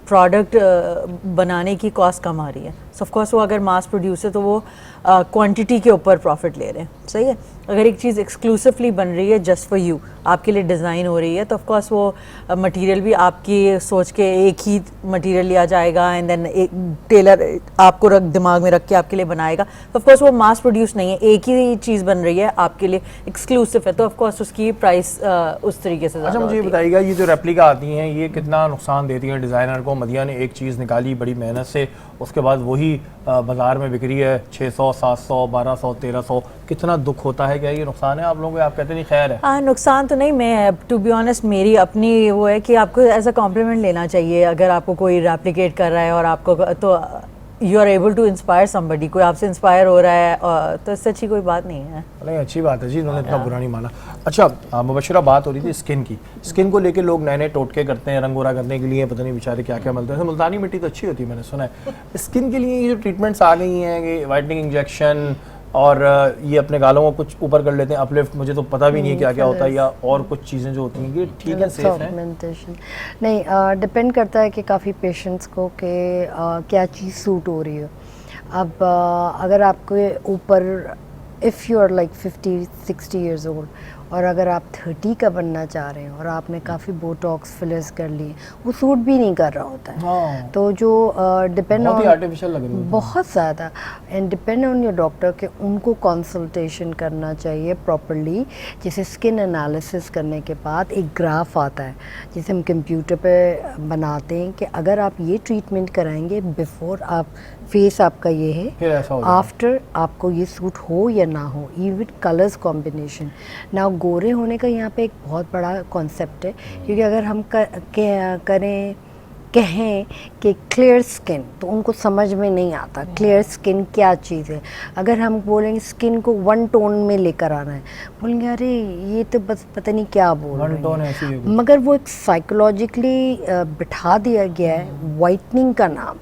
प्रोडक्ट बनाने की कॉस्ट कम आ रही है, सो ऑफ कोर्स वो अगर मास प्रोड्यूस है तो वो क्वांटिटी के ऊपर प्रॉफिट ले रहे हैं, सही है। अगर एक चीज़ एक्सक्लूसिवली बन रही है जस्ट फॉर यू, आपके लिए डिज़ाइन हो रही है, तो ऑफ कोर्स वो मटेरियल भी आपकी सोच के एक ही मटेरियल लिया जाएगा, एंड देन एक टेलर आपको दिमाग में रख के आपके लिए बनाएगा, तो ऑफ कोर्स वो मास प्रोड्यूस नहीं है। एक ही चीज़ बन रही है आपके लिए, एक्सक्लूसिव है, तो ऑफ कोर्स उसकी प्राइस उस तरीके से
अच्छा
ज़्यादा
मुझे ये
होती है।
बताइएगा, ये जो रेप्लिका आती हैं ये कितना नुकसान देती हैं डिज़ाइनर को? मदिया ने एक चीज़ निकाली बड़ी मेहनत से, उसके बाद वही बाज़ार में बिक रही है 600, 700, 1200, 1300, कितना दुख होता है? क्या ये नुकसान है आप लोगों को? आप कहते नहीं खैर है।
हाँ, नुकसान तो नहीं, मैं टू बी ऑनेस्ट मेरी अपनी वो है कि आपको एज अ कॉम्प्लीमेंट लेना चाहिए अगर आपको कोई रेप्लिकेट कर रहा है और आपको तो you are able to inspire somebody, कोई आपसे इंस्पायर हो रहा है तो इससे अच्छी कोई बात नहीं है।
नहीं अच्छी बात है जी, इन्होंने इतना बुरा नहीं माना। अच्छा मुबशरा, बात हो रही थी स्किन की। स्किन को लेके लोग नए नए टोटके करते हैं, रंग गोरा करने के लिए, पता नहीं बेचारे क्या क्या मिलते हैं। मुल्तानी मिट्टी तो अच्छी होती है मैंने सुना है। स्किन के लिए ये जो ट्रीटमेंट्स आ गई हैं कि वाइटनिंग इंजेक्शन और ये अपने गालों को कुछ ऊपर कर लेते हैं, अपलिफ्ट, मुझे तो पता भी नहीं है क्या क्या होता है, या और कुछ चीज़ें जो होती हैं कि ठीक है, सेफ है?
Augmentation। नहीं, डिपेंड करता है कि काफ़ी पेशेंट्स को कि क्या चीज़ सूट हो रही है। अब अगर आपके ऊपर if you are like 50-60 years old और अगर आप 30 का बनना चाह रहे हैं और आपने काफ़ी बोटॉक्स फिलर्स कर लिए, वो सूट भी नहीं कर रहा होता है।
हाँ,
तो जो डिपेंड
बहुत ही
ऑन
आर्टिफिशियल लग रही है।
बहुत ज़्यादा, and depend on your doctor कि उनको कंसल्टेशन करना चाहिए प्रॉपरली। जैसे स्किन एनालिसिस करने के बाद एक ग्राफ आता है जिसे हम कंप्यूटर पे बनाते हैं कि अगर आप ये ट्रीटमेंट कराएंगे बिफोर आप फेस आपका ये
फिर
है,
ऐसा हो जाएगा।
आफ्टर आपको ये सूट हो या ना हो, इवन कलर्स कॉम्बिनेशन। ना गोरे होने का यहाँ पे एक बहुत बड़ा कॉन्सेप्ट है, क्योंकि अगर हम कहें कि क्लियर स्किन तो उनको समझ में नहीं आता क्लियर स्किन क्या चीज़ है। अगर हम बोलेंगे स्किन को वन टोन में लेकर आना है, बोलेंगे अरे ये तो बस पता नहीं क्या बोल रहे
वन टोन
हैं।
ऐसी है।
मगर वो एक साइकोलॉजिकली बिठा दिया गया है वाइटनिंग का नाम।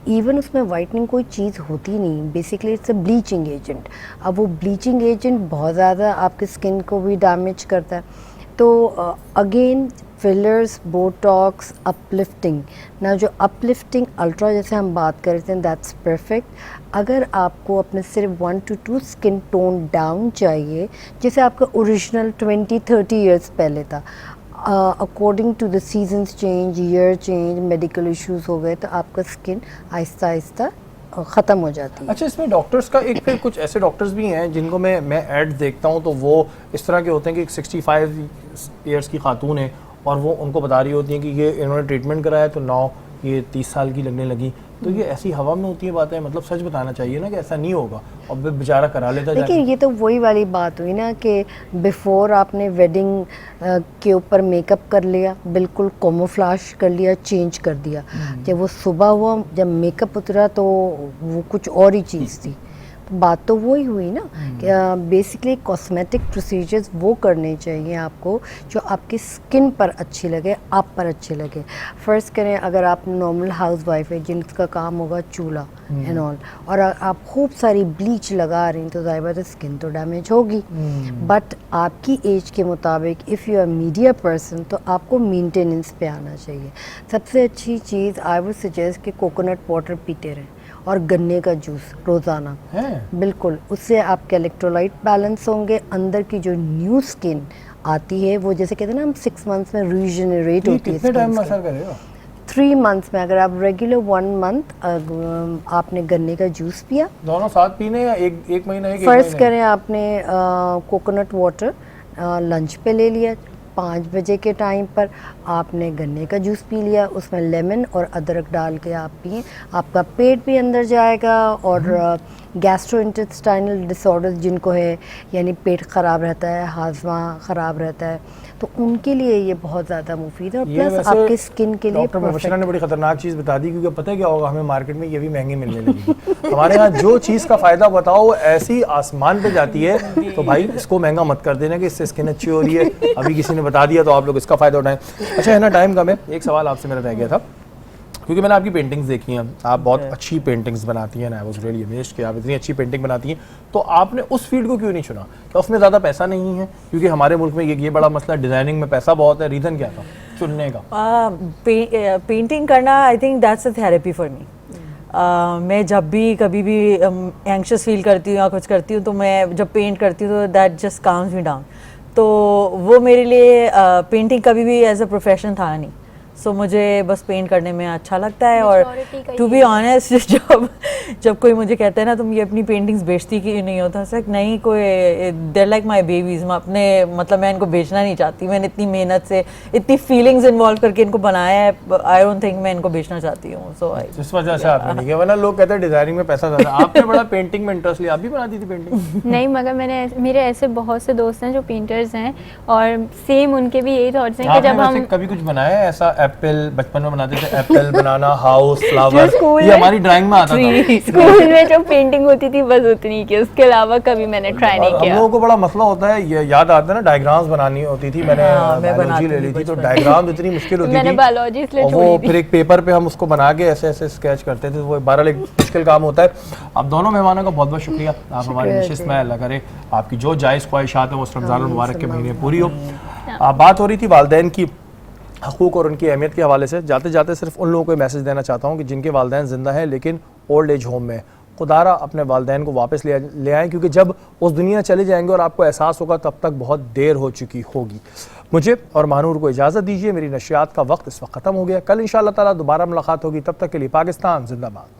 इवन उसमें वाइटनिंग कोई चीज़ होती नहीं, basically it's a bleaching agent. अब वो ब्लीचिंग एजेंट बहुत ज़्यादा आपकी स्किन को भी डैमेज करता है। तो अगेन फिलर्स, बोटॉक्स, अपलिफ्टिंग ना, जो अपलिफ्टिंग अल्ट्रा जैसे हम बात कर रहे थे दैट्स परफेक्ट। अगर आपको अपने सिर्फ 1 to 2 स्किन टोन डाउन चाहिए, जैसे आपका ओरिजिनल 20-30 ईयर्स पहले था, according to the seasons change, year change, medical issues हो गए, तो आपका स्किन आहिस्ता आहिस्ता ख़त्म हो जाती है।
अच्छा, इसमें डॉक्टर्स का एक, फिर कुछ ऐसे डॉक्टर्स भी हैं जिनको मैं एड देखता हूँ तो वो इस तरह के होते हैं कि एक 65 ईयर्स की खातून है और वो उनको बता रही होती हैं कि ये इन्होंने ट्रीटमेंट कराया तो 9 ये 30 साल की लगने लगी। तो ये ऐसी हवा में होती है बातें, मतलब सच बताना चाहिए ना कि ऐसा नहीं होगा, और बेचारा करा लेता
देखिए
जाके।
ये तो वही वाली बात हुई ना कि बिफोर आपने वेडिंग के ऊपर मेकअप कर लिया, बिल्कुल कैमोफ्लेज कर लिया, चेंज कर दिया। जब वो सुबह हुआ, जब मेकअप उतरा तो वो कुछ और ही चीज़ थी। बात तो वही हुई ना कि बेसिकली कॉस्मेटिक प्रोसीजर्स वो करने चाहिए आपको जो आपकी स्किन पर अच्छी लगे, आप पर अच्छे लगे। फर्स्ट करें, अगर आप नॉर्मल हाउस वाइफ है जिनका काम होगा चूल्हा एंड ऑल, और आप खूब सारी ब्लीच लगा रही हैं तो ज़ाहिर बात है स्किन तो डैमेज होगी। बट आपकी एज के मुताबिक if you are media person तो आपको मेंटेनेंस पे आना चाहिए। सबसे अच्छी चीज़ आई वुड सजेस्ट कि कोकोनट वाटर पीते रहें और गन्ने का जूस रोज़ाना, बिल्कुल, उससे आपके इलेक्ट्रोलाइट बैलेंस होंगे। अंदर की जो न्यू स्किन आती है वो, जैसे कहते हैं ना हम 6 मंथ्स में रीजनरेट होती है।
कितने टाइम में असर करेगा?
3 मंथ्स में। अगर आप रेगुलर 1 मंथ आपने गन्ने का जूस पिया,
दोनों साथ पीने या एक महीना?
फर्स्ट करें आपने कोकोनट वाटर लंच पे ले लिया, 5 बजे के टाइम पर आपने गन्ने का जूस पी लिया, उसमें लेमन और अदरक डाल के आप पिए, आपका पेट भी अंदर जाएगा। और गैस्ट्रोइंटेस्टाइनल डिसऑर्डर जिनको है, यानी पेट ख़राब रहता है, हाजमा ख़राब रहता है, तो उनके लिए ये बहुत ज़्यादा मुफीद है। और प्लस आपके स्किन के लिए
डॉक्टर मुबशरा ने बड़ी खतरनाक चीज़ बता दी, क्योंकि पता है क्या होगा, हमें मार्केट में ये भी महंगी मिलने लगी। हमारे यहाँ जो चीज़ का फ़ायदा बताओ वो ऐसी आसमान पे जाती है, तो भाई इसको महंगा मत कर देना कि इससे स्किन अच्छी हो रही है, अभी किसी ने बता दिया तो आप लोग इसका फ़ायदा उठाएं। अच्छा है ना, टाइम कम है, एक सवाल आपसे मेरा रह गया था, क्योंकि मैंने आपकी पेंटिंग्स देखी हैं, आप बहुत अच्छी पेंटिंग्स बनाती हैं, आई वाज रियली अमेज्ड कि आप इतनी अच्छी पेंटिंग बनाती हैं, तो आपने उस फील्ड को क्यों नहीं चुना? क्या उसमें ज़्यादा पैसा नहीं है? क्योंकि हमारे मुल्क में ये बड़ा मसला, डिज़ाइनिंग में पैसा बहुत है, रीज़न क्या था चुनने का?
पेंटिंग करना, I think that's a therapy for me. मैं जब भी कभी भी एंग्शियस फील करती हूँ या कुछ करती हूँ, तो मैं जब पेंट करती हूँ तो that just calms me down. तो वो मेरे लिए पेंटिंग कभी भी एज अ प्रोफेशन था नहीं। सो मुझे बस पेंट करने में अच्छा लगता है। और टू बी ऑनेस्ट जब कोई मुझे कहता है ना तुम ये अपनी पेंटिंग्स बेचती क्यों नहीं होता, सर नहीं कोई, देयर लाइक माय बेबीज, मैं अपने मतलब मैं इनको बेचना नहीं चाहती, मैंने इतनी मेहनत से इतनी फीलिंग्स इन्वॉल्व करके इनको बनाया है, आई डोंट थिंक मैं इनको बेचना चाहती हूँ। सो
इस वजह से आपने नहीं किया, वरना लोग कहते हैं डिजाइनिंग में पैसा ज़्यादा। आपने बड़ा पेंटिंग में इंटरेस्ट लिया, आप भी बनाती थी पेंटिंग?
नहीं, मगर मेरे ऐसे बहुत से दोस्त हैं जो पेंटर्स हैं और सेम उनके भी यही थॉट्स हैं कि जब हम
कभी कुछ बनाया है ऐसा? एप्पल बचपन में बनाते थे, apple banana, house, flower,
school
ये
में-
हमारी ड्राइंग में आता था।
स्कूल में जो पेंटिंग होती थी बस उतनी की, उसके अलावा कभी मैंने ट्राई
और
नहीं
हम
किया।
लोगों को बड़ा मसला होता है, ये याद आता है ना, डायग्राम्स बनानी होती थी, मैंने
मैं
बायोलॉजी
बनाती
ले ली
थी
थी, तो
बचपन में।
डायग्राम इतनी मुश्किल होती
मैंने
थी,
बायोलॉजी इसलिए
और वो
छोड़ी थी।
फिर एक पेपर पे हम उसको बना के ऐसे ऐसे स्केच करते थे, वो बहरहाल एक मुश्किल काम होता है। आप दोनों मेहमानों का बहुत बहुत शुक्रिया, आप हमारी नशिस्त में, अल्लाह करे आपकी जो जायज़ ख्वाहिशात हैं वो रमज़ान मुबारक के महीने पूरी हो। बात हो रही थी वालिदैन की हकूक़ और उनकी अहमियत के हवाले से। जाते जाते सिर्फ उन लोगों को मैसेज देना चाहता हूँ कि जिनके वालिदैन ज़िंदा हैं लेकिन ओल्ड एज होम में, खुदारा अपने वालिदैन को वापस ले आएँ, क्योंकि जब उस दुनिया चले जाएंगे और आपको एहसास होगा तब तक बहुत देर हो चुकी होगी। मुझे और महानूर को इजाज़त दीजिए, मेरी नशियात का वक्त इस वक्त ख़त्म हो गया। कल इंशाअल्लाह ताला दोबारा मुलाकात होगी, तब तक के लिए पाकिस्तान जिंदाबाद।